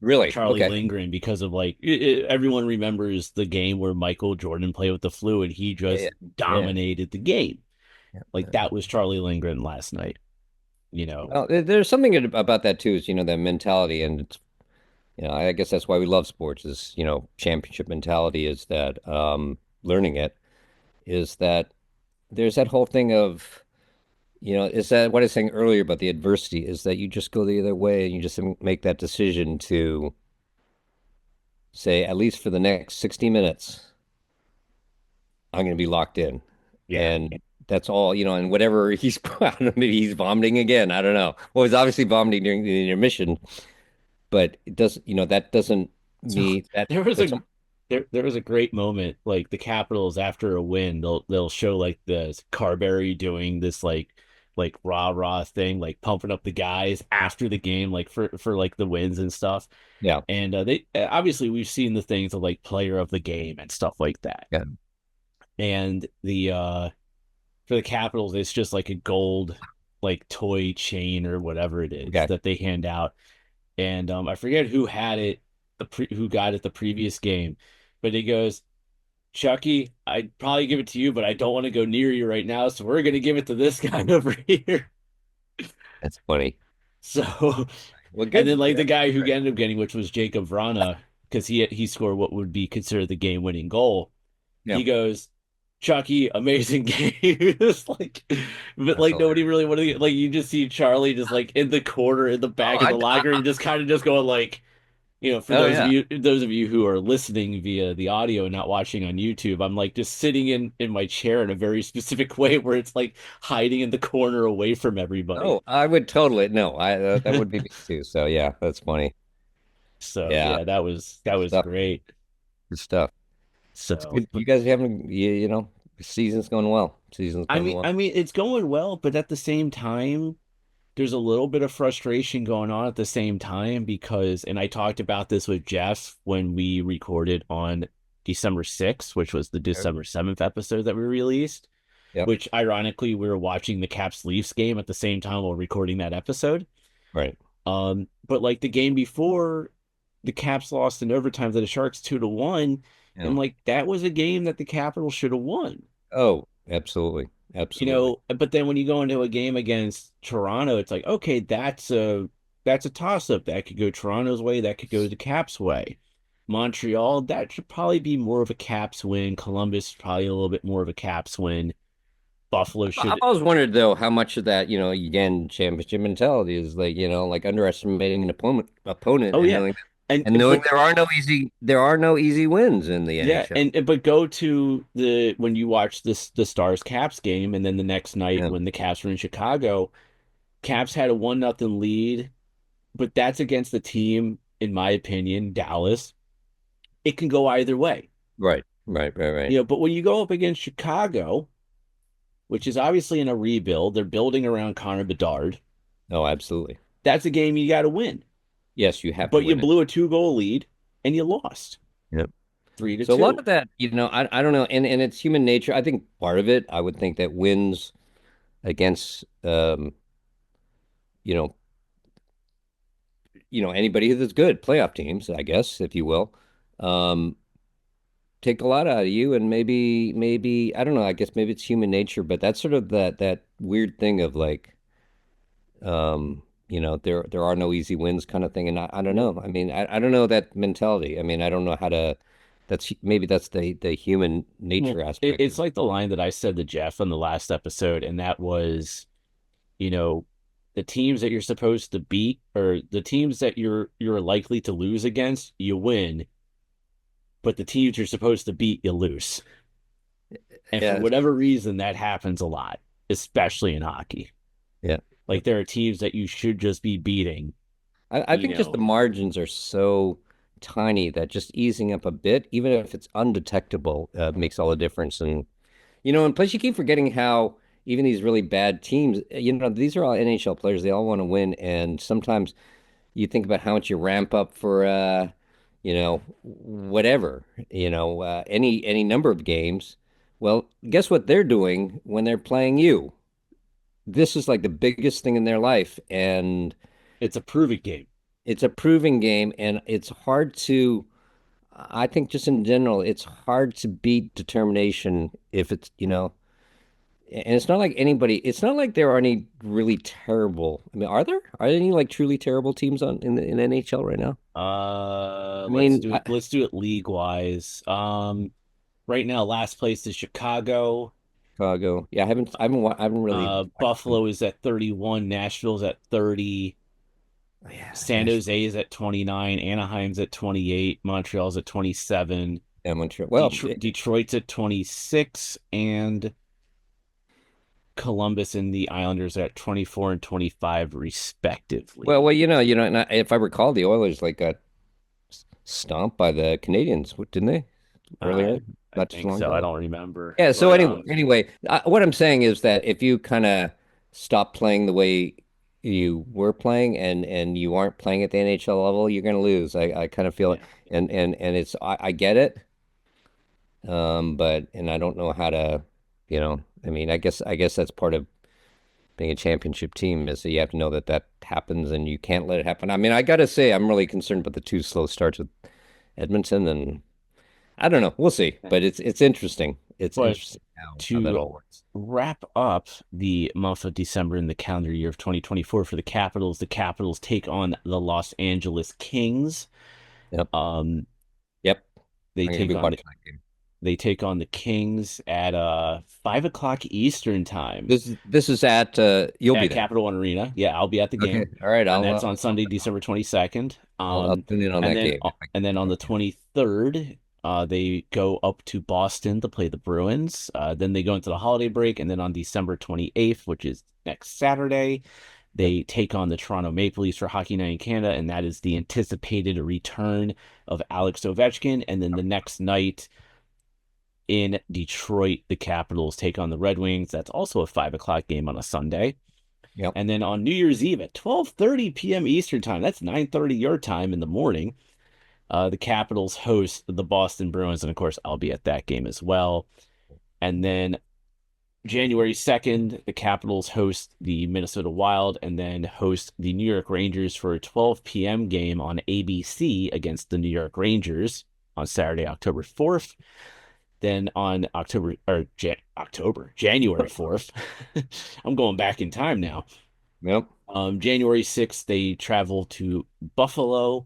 really Charlie okay. Lindgren because of everyone remembers the game where Michael Jordan played with the flu and he Yeah, just yeah, dominated the game. yeah. Like that was Charlie Lindgren last night, you know. Well, there's something about that too, is that mentality, and it's, I guess that's why we love sports, is championship mentality, is that learning it is that there's that whole thing of. Is that what I was saying earlier about the adversity, is that you just go the other way and you just make that decision to say, at least for the next 60 minutes, I'm going to be locked in. Yeah. And that's all, and whatever he's, I don't know, maybe he's vomiting again. I don't know. Well, he's obviously vomiting during the intermission, but it does, that doesn't So mean that there was that's, a there was a great moment like the Capitals after a win they'll show like the Carberry doing this like rah thing like pumping up the guys after the game like for like the wins and stuff yeah, and they obviously we've seen the things of like player of the game and stuff like that yeah, and the for the Capitals it's just like a gold like toy chain or whatever it is okay. that they hand out and I forget who had it, who got it the previous game, but he goes, Chucky, I'd probably give it to you, but I don't want to go near you right now, so we're gonna give it to this guy over here. That's funny. So, Well, and good. then like the That's guy who great. ended up getting, which was Jacob Vrana, because he scored what would be considered the game-winning goal. Yeah, He goes, Chucky, amazing game. It's like, but that's like nobody hilarious. really wanted to get, like you just see Charlie just like in the corner in the Oh, back of the locker room, just kind of just going like, for oh yeah. those of you who are listening via the audio and not watching on YouTube, I'm like just sitting in my chair in a very specific way where it's like hiding in the corner away from everybody. Oh, I would totally no. That would be me too. So yeah, that's funny. So Yeah, yeah, that was stuff. great. Good stuff. That's So, good. You guys having season's going well. Season's I going mean, well. I mean, it's going well, but at the same time, there's a little bit of frustration going on at the same time because, and I talked about this with Jeff when we recorded on December 6th, which was the Okay. December 7th episode that we released, Yep. which ironically we were watching the Caps Leafs game at the same time while recording that episode. Right. But like the game before, the Caps lost in overtime to the Sharks 2-1, Yeah. and like that was a game that the Capitals should have won. Oh, absolutely. Absolutely. But then when you go into a game against Toronto, it's like, okay, that's a toss up. That could go Toronto's way, that could go the Caps' way. Montreal, that should probably be more of a Caps win. Columbus, probably a little bit more of a Caps win. Buffalo I've should. always wondered though how much of that, again, championship mentality is like underestimating an opponent Oh and yeah, knowing and and knowing but there are no easy wins in the yeah, NHL. and but go to the when you watch the Stars Caps game, and then the next night Yeah. when the Caps were in Chicago, Caps had a 1-0 lead, but that's against the team, in my opinion, Dallas. It can go either way. Right. Right. Right. Right. But when you go up against Chicago, which is obviously in a rebuild, they're building around Connor Bedard. Oh, absolutely. That's a game you got to win. Yes, you have to But you win it. blew a 2-goal lead and you lost Yep. three to So a lot two. of that, I don't know, and it's human nature. I think part of it, I would think that wins against you know, anybody that's good, playoff teams, I guess, if you will, um, take a lot out of you, and maybe I don't know. I guess maybe it's human nature, but that's sort of that weird thing of like, there are no easy wins kind of thing, and I don't Well, know. I mean, I don't know that mentality. I mean, I don't know how to. That's the human nature aspect it's of. like the line that I said to Jeff on the last episode, and that was, you know, the teams that you're supposed to beat or the teams that you're likely to lose against, you win, but the teams you're supposed to beat, you lose. And for Yeah, whatever reason, that happens a lot, especially in hockey. yeah. Like there are teams that you should just be beating, I you think just the know. margins are so tiny that just easing up a bit, even if it's undetectable, makes all the difference. And plus you keep forgetting how even these really bad teams, these are all NHL players. They all want to win, and sometimes you think about how much you ramp up for, whatever, any number of games. Well, guess what they're doing when they're playing you? This is like the biggest thing in their life, and It's a proving game. it's a proving game, and it's hard to, I think just in general, it's hard to beat determination if and it's not like it's not like there are any really terrible. I mean, are there any like truly terrible teams in NHL right now? I Let's mean, do it. Let's do it league wise. Right now, last place is Chicago. Chicago. Yeah, I haven't really watched them. Buffalo is at 31. Nashville's at 30. Oh, yeah, San Nashville. Jose is at 29. Anaheim's at 28. Montreal's at 27. Yeah, Montreal. Well, Detroit's at 26. And Columbus and the Islanders are at 24 and 25, well, respectively. and if I recall, the Oilers like got stomped by the Canadians, didn't they? Earlier, I I not too think long so. I ago. don't remember. Yeah. So But anyway, what I'm saying is that if you kind of stop playing the way you were playing and you aren't playing at the NHL level, you're going to lose. I kind of feel it, yeah. and it's I get it, but I don't know how to, I mean, I guess that's part of being a championship team is that you have to know that that happens and you can't let it happen. I mean, I got to say, I'm really concerned about the two slow starts with Edmonton, and I don't know. We'll see, but it's interesting. it's But interesting how that to all works. wrap up the month of December in the calendar year of 2024 for the Capitals take on the Los Angeles Kings. Yep. Um, Yep. they I'm gonna take be on watching that game. they take on the Kings at 5 o'clock Eastern time This is at you'll be at there. Capital One Arena. Yeah, I'll be at the Okay. game, All right. and that's on Sunday, December 22nd. I'll tune in on And that then game if I and then can. on the Okay. 23rd, they go up to Boston to play the Bruins. Then they go into the holiday break, and then on December 28th, which is next Saturday, Yep. they take on the Toronto Maple Leafs for Hockey Night in Canada, and that is the anticipated return of Alex Ovechkin. And then the next night in Detroit, the Capitals take on the Red Wings. That's also a 5 o'clock game on a Sunday. Yep. And then on New Year's Eve at 12:30 p.m. Eastern time, that's 9:30 your time in the morning, the Capitals host the Boston Bruins. And of course, I'll be at that game as well. And then January 2nd, the Capitals host the Minnesota Wild and then host the New York Rangers for a 12 p.m. game on ABC against the New York Rangers on Saturday, October 4th. Then on January 4th, I'm going back in time now. Yep. January 6th, they travel to Buffalo.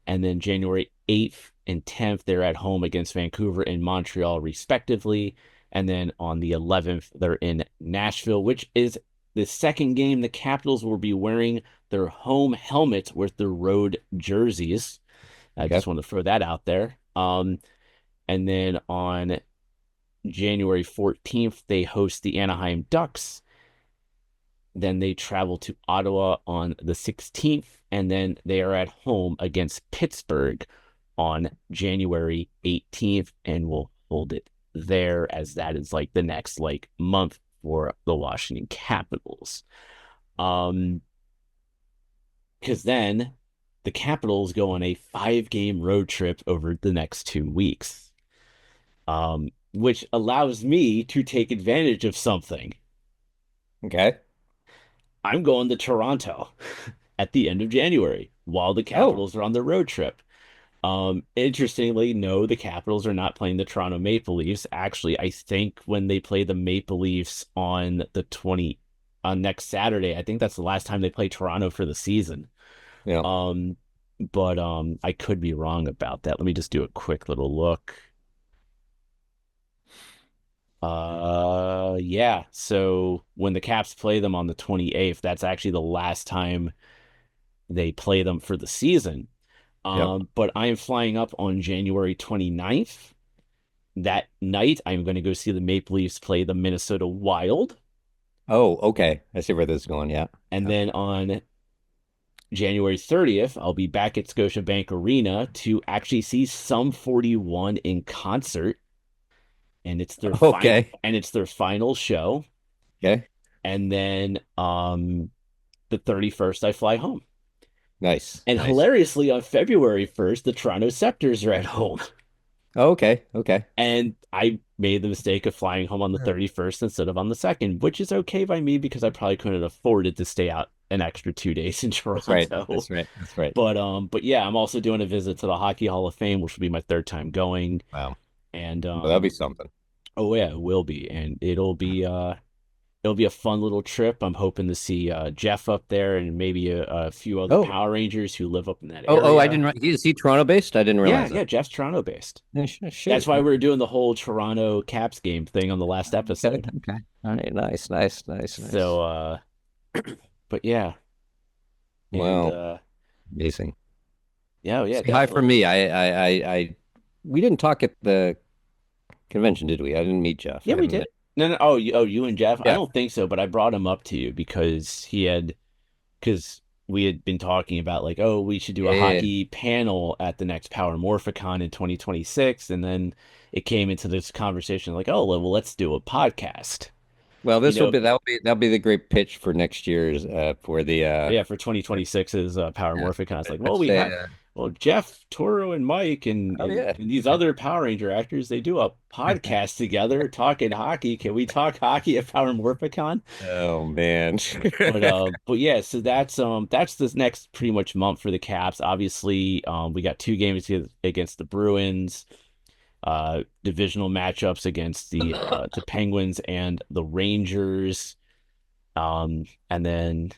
And then January 8th and 10th, they're at home against Vancouver and Montreal, respectively. And then on the 11th, they're in Nashville, which is the second game. The Capitals will be wearing their home helmets with their road jerseys. I Okay. just want to throw that out there. And then on January 14th, they host the Anaheim Ducks. Then they travel to Ottawa on the 16th, and then they are at home against Pittsburgh on January 18th, and we'll hold it there as that is like the next like month for the Washington Capitals. Because then the Capitals go on a 5-game road trip over the next 2 weeks, which allows me to take advantage of something. Okay. I'm going to Toronto at the end of January while the Oh. Capitals are on their road trip. Interestingly, no, the Capitals are not playing the Toronto Maple Leafs. Actually, I think when they play the Maple Leafs on the 20 on next Saturday, I think that's the last time they play Toronto for the season. Yeah. But I could be wrong about that. Let me just do a quick little look. Yeah. So when the Caps play them on the 28th, that's actually the last time they play them for the season. Yep. But I am flying up on January 29th. That night, I'm going to go see the Maple Leafs play the Minnesota Wild. Oh, okay. I see where this is going. Yeah. And Yeah. then on January 30th, I'll be back at Scotiabank Arena to actually see Sum 41 in concert. And Okay. it's their final show. Okay. And then the 31st, I fly home. Nice. And Nice. hilariously, on February 1st, the Toronto Scepters are at home. Oh, okay. Okay. And I made the mistake of flying home on the 31st instead of on the 2nd, which is okay by me because I probably couldn't have afforded to stay out an extra 2 days in That's right. Toronto. That's right. That's right. But yeah, I'm also doing a visit to the Hockey Hall of Fame, which will be my third time going. Wow. And Well, that'll be something. oh yeah, it will be. And it'll be a fun little trip. I'm hoping to see Jeff up there and maybe a few other Oh. Power Rangers who live up in that Oh, I area. didn't. Is he Toronto based? I didn't Yeah, realize yeah, that. Jeff's Toronto based. Yeah, shoot. That's why we were doing the whole Toronto Caps game thing on the last episode. Okay. All right. Nice. Nice. Nice. Nice. So but yeah. And Wow. Amazing. yeah, yeah, Say hi for definitely. me. We didn't talk at the convention, did we? I didn't meet Jeff. I Yeah, we haven't did. met. No, no, you and Jeff. I Yeah. don't think so, but I brought him up to you because we had been talking about like, oh, we should do a Yeah. hockey panel at the next Power Morphicon in 2026, and then it came into this conversation like, oh, well, let's do a podcast. Well, You this will know, be that'll be the great pitch for next year's for the yeah, for 2026's Power yeah. Morphicon. It's like, well, Let's we say have Jeff, Toro, and Mike, oh yeah. and these other Power Ranger actors. They do a podcast together talking hockey. Can we talk hockey at Power Morphicon? Oh man. But yeah, so that's this next pretty much month for the Caps. Obviously, we got 2 games against the Bruins. divisional matchups against the Penguins and the Rangers. And then,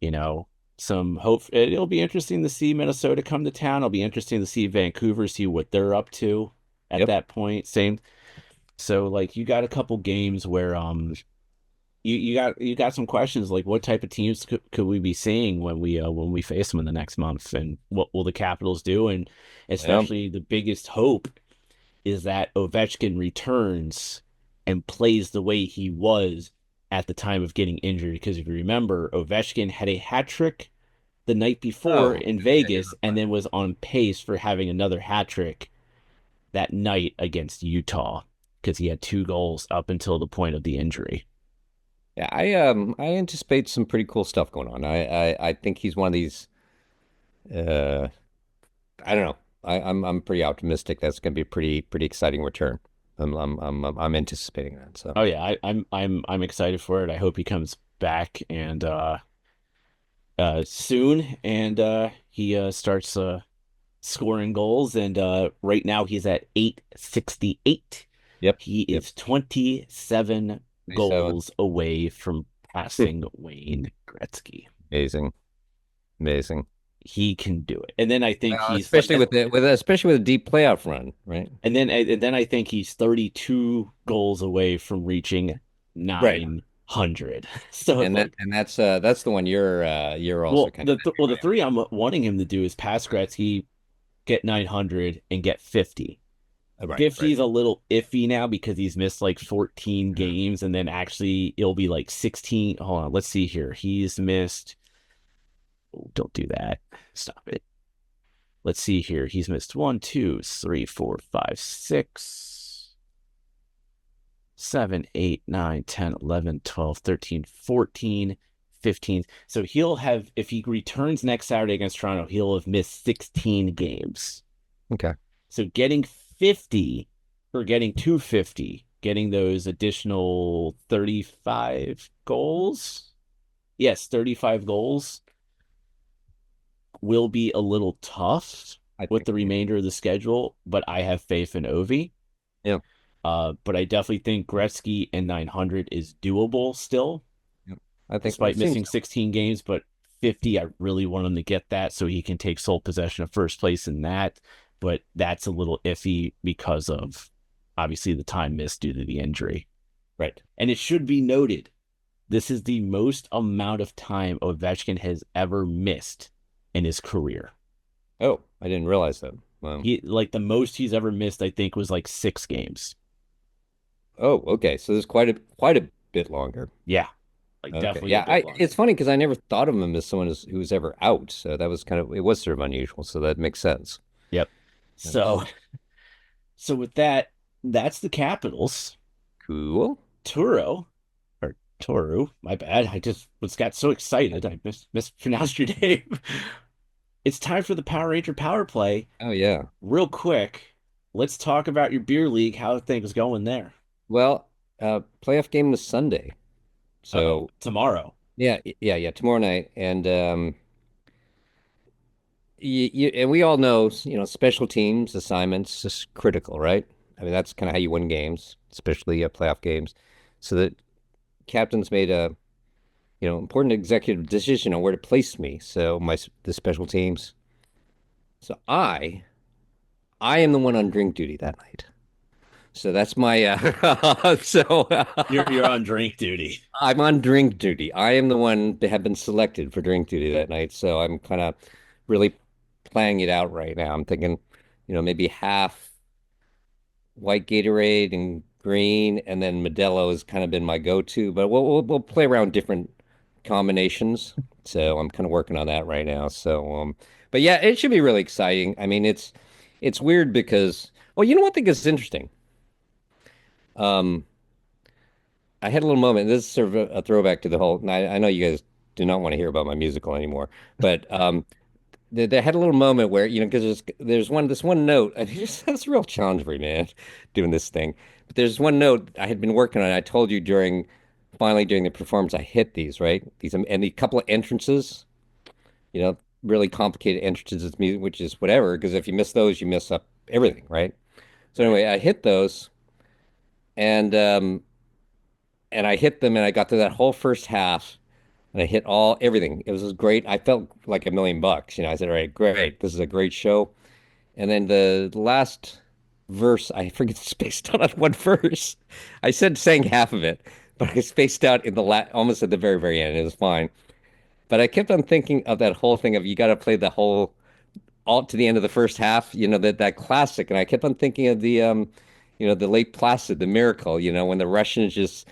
you know, some hope. It'll be interesting to see Minnesota come to town. It'll be interesting to see Vancouver, see what they're up to at Yep. that point. Same. So like you got a couple games where you got some questions like what type of teams could we be seeing when we face them in the next month, and what will the Capitals do? And Yep. especially the biggest hope is that Ovechkin returns and plays the way he was at the time of getting injured. Because if you remember, Ovechkin had a hat trick the night before Oh, in yeah, Vegas and then was on pace for having another hat trick that night against Utah because he had 2 goals up until the point of the injury. yeah. I anticipate some pretty cool stuff going on. I think he's one of these. Uh, I don't know. I'm pretty optimistic. That's going to be a pretty exciting return. I'm anticipating that. So Oh yeah, I'm excited for it. I hope he comes back and soon and he starts scoring goals, and right now he's at 868. yep, He yep. is 27 So goals away from passing Wayne Gretzky. amazing, amazing. He can do it. And then I think he's like Especially with especially with a deep playoff run, right? and then I think he's 32 goals away from reaching Right. 900. So And like that's the one you're also well, kind of the three I'm wanting him to do is pass Gretzky, get 900, and get 50. right, 50 right. is a little iffy now because he's missed like 14 Yeah. games, and then actually it'll be like 16. Hold on, let's see here. He's missed. Oh, don't do that. Stop it. Let's see here. He's missed 1, 2, 3, 4, 5, 6, 7, 8, 9, 10, 11, 12, 13, 14, 15. So he'll have, if he returns next Saturday against Toronto, he'll have missed 16 games. Okay. So getting 50 or getting 250, getting those additional 35 goals. Yes, 35 goals will be a little tough I with think. the remainder of the schedule, but I have faith in Ovi. Yeah. But I definitely think Gretzky and 900 is doable still, Yeah. I think despite it seems missing so. 16 games. But 50, I really want him to get that so he can take sole possession of first place in that. But that's a little iffy because of obviously the time missed due to the injury. Right. And it should be noted, this is the most amount of time Ovechkin has ever missed in his career. Oh, I didn't realize that. Wow. He like the most he's ever missed, I think, was like 6 games. Oh, okay. So there's quite a bit longer. Yeah, like Okay. definitely a Yeah, bit it's longer. funny because I never thought of him as someone who was ever out. So that was kind of it was sort of unusual. So that makes sense. Yep. That's So with that, that's the Capitals. cool. Turo or Toru, my bad. I just was got so excited I mispronounced your name. It's time for the Power Ranger Power Play. Oh yeah. Real quick, let's talk about your beer league. How are things going there? Well, playoff game this Sunday. Uh-oh, So tomorrow. yeah, tomorrow night, and and we all know, special teams assignments is critical, right? I mean, that's kind of how you win games, especially playoff games. So the captain's made a, important executive decision on where to place me. So the special teams. So I am the one on drink duty that night. So that's my You're on drink duty. I'm on drink duty. I am the one that have been selected for drink duty that night. So I'm kind of really planning it out right now. I'm thinking, maybe half white Gatorade and green, and then Modelo has kind of been my go-to. But we'll play around different combinations. So I'm kind of working on that right now. So but yeah, it should be really exciting. I mean, it's weird because well, you know what I think is interesting. Um, I had a little moment. This is sort of a throwback to the whole. And I know you guys do not want to hear about my musical anymore, but they had a little moment where because there's this one note. And that's a real challenge for me, man, doing this thing. But there's one note I had been working on. I told you finally during the performance, I hit these right. These and the couple of entrances, really complicated entrances, which is whatever. Because if you miss those, you miss up everything, right? So anyway, I hit those and I hit them and I got through that whole first half and I hit everything. It was great. I felt like $1 million. I said, all right, great. This is a great show. And then the last verse, I forget spaced out on one verse. I said sang half of it, but I spaced out in the almost at the very, very end. It was fine. But I kept on thinking of that whole thing of you got to play the whole all to the end of the first half, that classic. And I kept on thinking of the Lake Placid, the Miracle, when the Russians just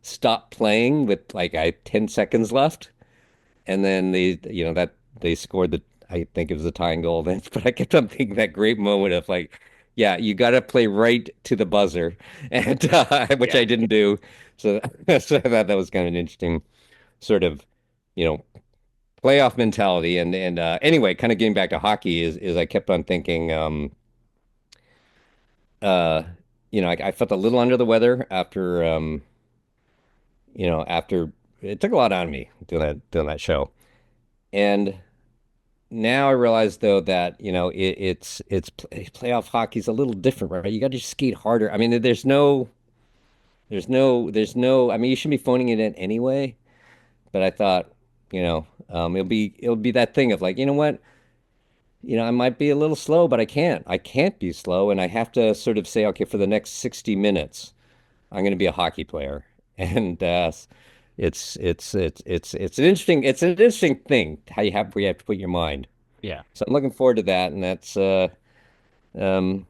stopped playing with like 10 seconds left. And then that they scored I think it was a tying goal then. But I kept on thinking that great moment of like, yeah, you got to play right to the buzzer, and which Yeah. I didn't do. So, so I thought that was kind of an interesting sort of, you know, playoff mentality. And anyway, kind of getting back to hockey is I kept on thinking, uh, I felt a little under the weather after it took a lot out of me doing that show. And now I realize though that playoff hockey's a little different, right? You got to skate harder. I mean, there's no. I mean, you shouldn't be phoning it in anyway. But I thought, it'll be that thing of like, you know what? I might be a little slow, but I can't. I can't be slow, and I have to sort of say, okay, for the next 60 minutes, I'm going to be a hockey player, and it's an interesting thing how where you have to put your mind. Yeah. So I'm looking forward to that, and that's um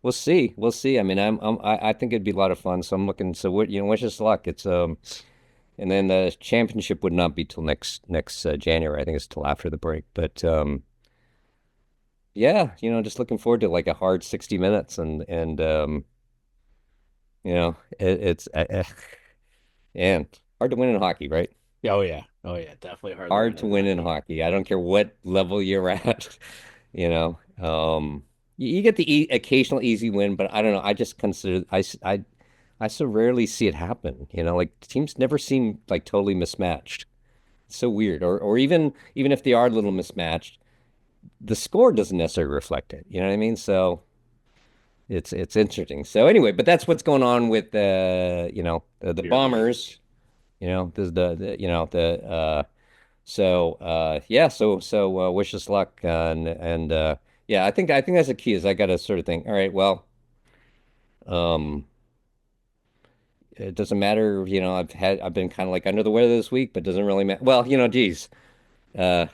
we'll see. We'll see. I mean, I think it'd be a lot of fun. So I'm looking. So what wish us luck. It's and then the championship would not be till next January. I think it's till after the break. But yeah, just looking forward to like a hard 60 minutes, and it's and hard to win in hockey, right? Oh yeah. Oh yeah. Definitely hard to win Hard to in win in hockey. hockey. I don't care what level you're at. You know, you get the occasional easy win, but I don't know. I just consider I so rarely see it happen. Like teams never seem like totally mismatched. It's so weird. Or even if they are a little mismatched, the score doesn't necessarily reflect it. You know what I mean? So it's interesting. So anyway, but that's what's going on with the Beer league. Bombers. Yeah, so wish us luck, and yeah, I think that's the key is I got to sort of think, all right, well, um, it doesn't matter, I've been kind of like under the weather this week, but doesn't really matter. Well, geez, uh,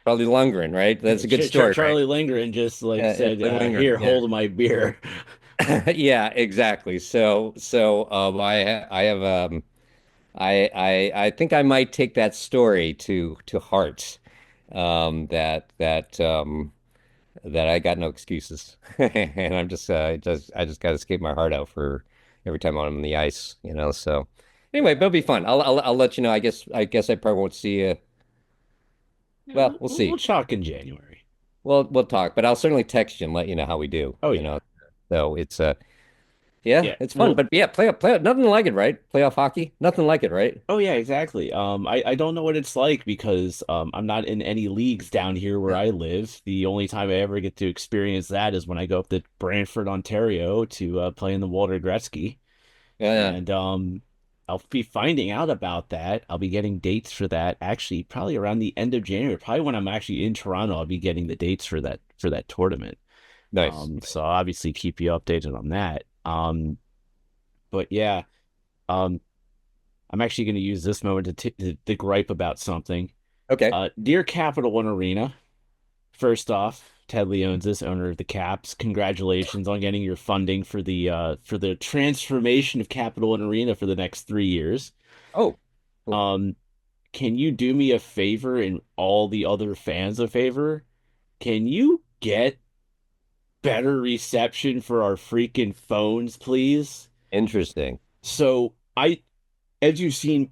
probably Lundgren, right? That's a good story, right? Charlie Lindgren just like said, Lundgren, "Here, yeah, hold my beer." yeah, exactly. So I have I think I might take that story to heart. That I got no excuses, and I just got to skate my heart out for every time I'm on the ice. So anyway, but Yeah. it'll be fun. I'll let you know. I guess I probably won't see you. Yeah, Well, we'll we'll see. talk in January. We'll talk, but I'll certainly text you and let you know how we do. Oh yeah. So it's yeah, Yeah. it's fun. Well, But yeah, playoff, nothing like it, right? Playoff hockey, nothing like it, right? oh yeah, exactly. I don't know what it's like because I'm not in any leagues down here where I live. The only time I ever get to experience that is when I go up to Brantford, Ontario to play in the Walter Gretzky. Yeah, yeah. And I'll be finding out about that. I'll be getting dates for that actually probably around the end of January. Probably when I'm actually in Toronto, I'll be getting the dates for that tournament. Nice. So I'll obviously keep you updated on that. But yeah, um, I'm actually going to use this moment to gripe about something. Okay. Dear Capital One Arena, first off, Ted Leonsis, owner of the Caps, congratulations on getting your funding for the transformation of Capital One Arena for the next 3 years. Oh, cool. Um, can you do me a favor and all the other fans a favor? Can you get better reception for our freaking phones, please? Interesting. So as you've seen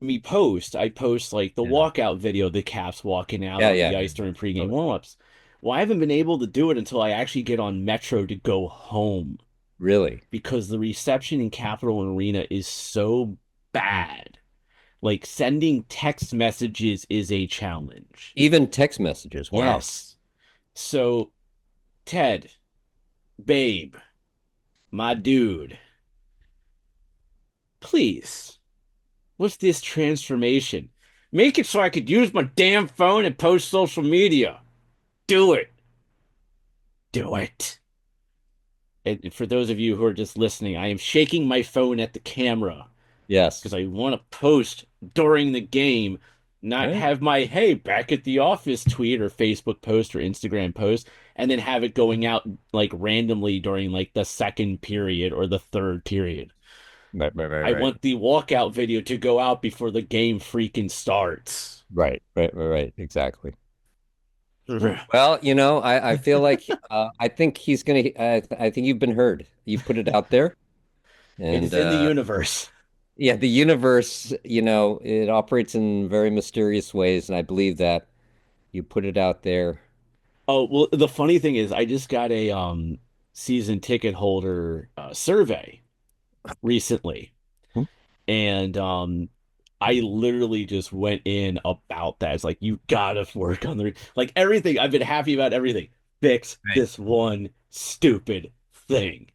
me post, I post like the Yeah. walkout video, the Caps walking out Yeah, on yeah, the yeah. ice during pregame Totally. warmups. Well, I haven't been able to do it until I actually get on Metro to go home Really. because the reception in Capital Arena is so bad. Like sending text messages is a challenge. Even text messages. Wow. Yes. So, Ted, babe, my dude, please, what's this transformation? Make it so I could use my damn phone and post social media. Do it. Do it. And for those of you who are just listening, I am shaking my phone at the camera because Yes. I want to post during the game, not Right. have my hey, back at the office tweet or Facebook post or Instagram post, and then have it going out like randomly during like the second period or the third period. Right. Right. Right. I Right. want the walkout video to go out before the game freaking starts. Right. Right. Right. Right. Exactly. Well, I feel like I think he's gonna. I think you've been heard. You've put it out there, It and is in the universe. yeah, the universe. It operates in very mysterious ways, and I believe that you put it out there. Oh, well, the funny thing is I just got a season ticket holder survey recently. Hmm. And I literally just went in about that. It's like you gotta work on the like everything. I've been happy about everything. Fix Right. this one stupid thing.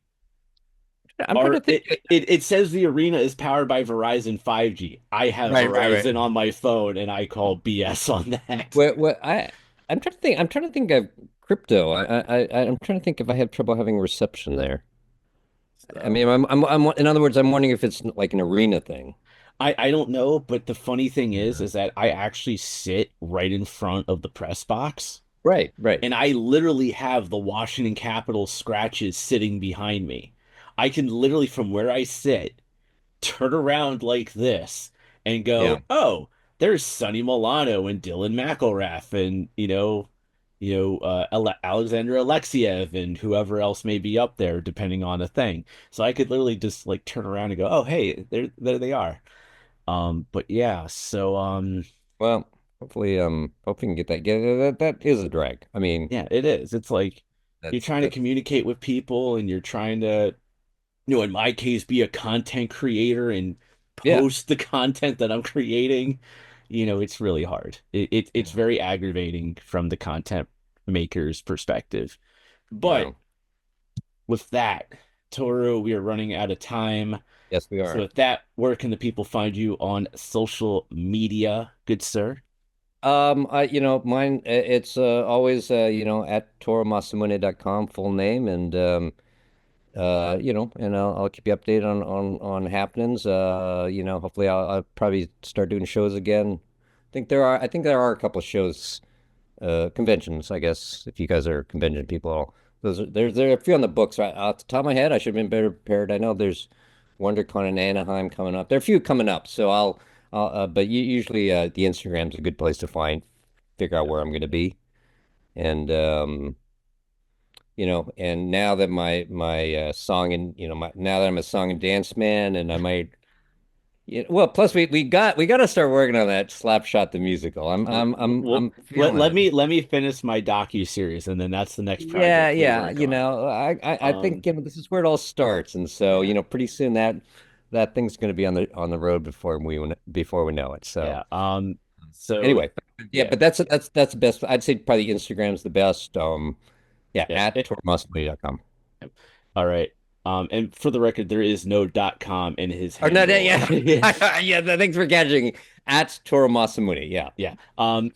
I'm trying to Or think. it says the arena is powered by Verizon 5G. I have Right. Right. Right. Verizon on my phone and I call BS on that. I'm trying to think. I'm trying to think of crypto. I'm trying to think if I have trouble having reception there. I So mean, in other words, I'm wondering if it's like an arena thing. I don't know, but the funny thing is that I actually sit right in front of the press box. Right. Right. And I literally have the Washington Capitals scratches sitting behind me. I can literally, from where I sit, turn around like this and Yeah. go, "Oh, there's Sonny Milano and Dylan McElrath and Alexander Alexiev and whoever else may be up there, depending on the thing." So I could literally just like turn around and go, "Oh, hey, there they are." But yeah, so Well, hopefully you can get that. Yeah, that is a drag. I mean, yeah, it is. It's like you're that's trying to that's communicate with people and you're trying to, in my case, be a content creator and yeah. post the content that I'm creating. It's really hard. It's Yeah. very aggravating from the content maker's perspective. But Well, with that, Toru, we are running out of time. yes, we So are. with that, where can the people find you on social media, good sir? Mine. It's always at toromasamune.com, full name, and and I'll keep you updated on happenings. Hopefully I'll probably start doing shows again. I think there are a couple of shows, conventions, I guess, if you guys are convention people. There are a few on the books. Right off the top of my head, I should have been better prepared. I know there's WonderCon in Anaheim coming up. There are a few coming up, so but usually the Instagram's a good place to figure out where I'm going to be. And and now that my song and now that I'm a song and dance man, and I might, well, plus we got to start working on that Slapshot the musical. I'm feeling Let it. me finish my docu series, and then that's the next Yeah, project we yeah. work on. I think Um, this is where it all starts, and so yeah, pretty soon that thing's going to be on the road before we know it. So yeah. So anyway, yeah, yeah, but that's the best. I'd say probably Instagram's the best. Yeah, yeah. at tormuscly.com. All right. And for the record, there is no .com in his Or no, no, handle. yeah, yeah. Thanks for catching at Tohoru Masamune. Yeah, Yeah.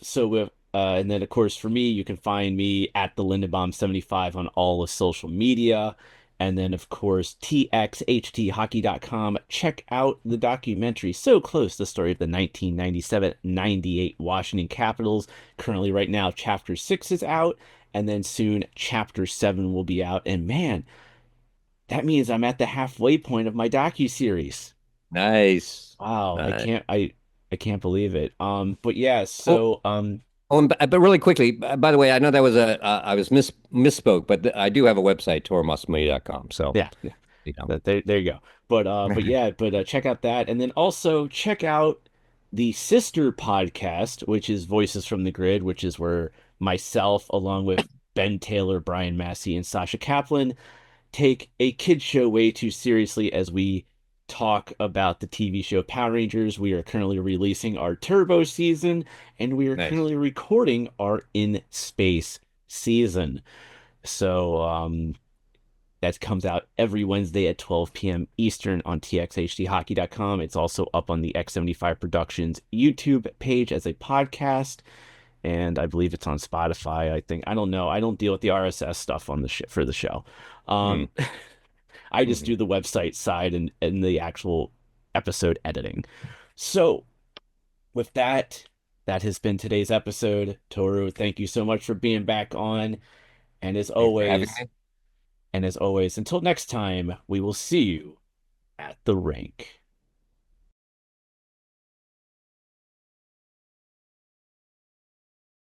So with and then of course for me, you can find me at the Lindenbaum 75 on all of social media. And then of course TXHThockey.com. Check out the documentary So Close, the story of the 1997-98 Washington Capitals. Currently right now chapter 6 is out and then soon chapter 7 will be out. And man, that means I'm at the halfway point of my docu-series. nice. Wow, Nice. I can't believe it. But yeah, Oh, so but really quickly, by the way, I know that was I was misspoke, but I do have a website, torumasamune.com. So, yeah, you know. there you go. But yeah, check out that, and then also check out the sister podcast, which is Voices from the Grid, which is where myself, along with Ben Taylor, Brian Massey, and Sasha Kaplan, take a kid show way too seriously as we talk about the TV show Power Rangers. We are currently releasing our Turbo season, and we are Nice. currently recording our In Space season. So, that comes out every Wednesday at 12 p.m. Eastern on TXHThockey.com. It's also up on the X75 Productions YouTube page as a podcast, and I believe it's on Spotify. I think, I don't know. I don't deal with the RSS stuff on the for the show. Mm. I just Mhm. do the website side and the actual episode editing. So with that, that has been today's episode. Toru, thank you so much for being back on. And as Thanks for having always, me. until next time, we will see you at the rink.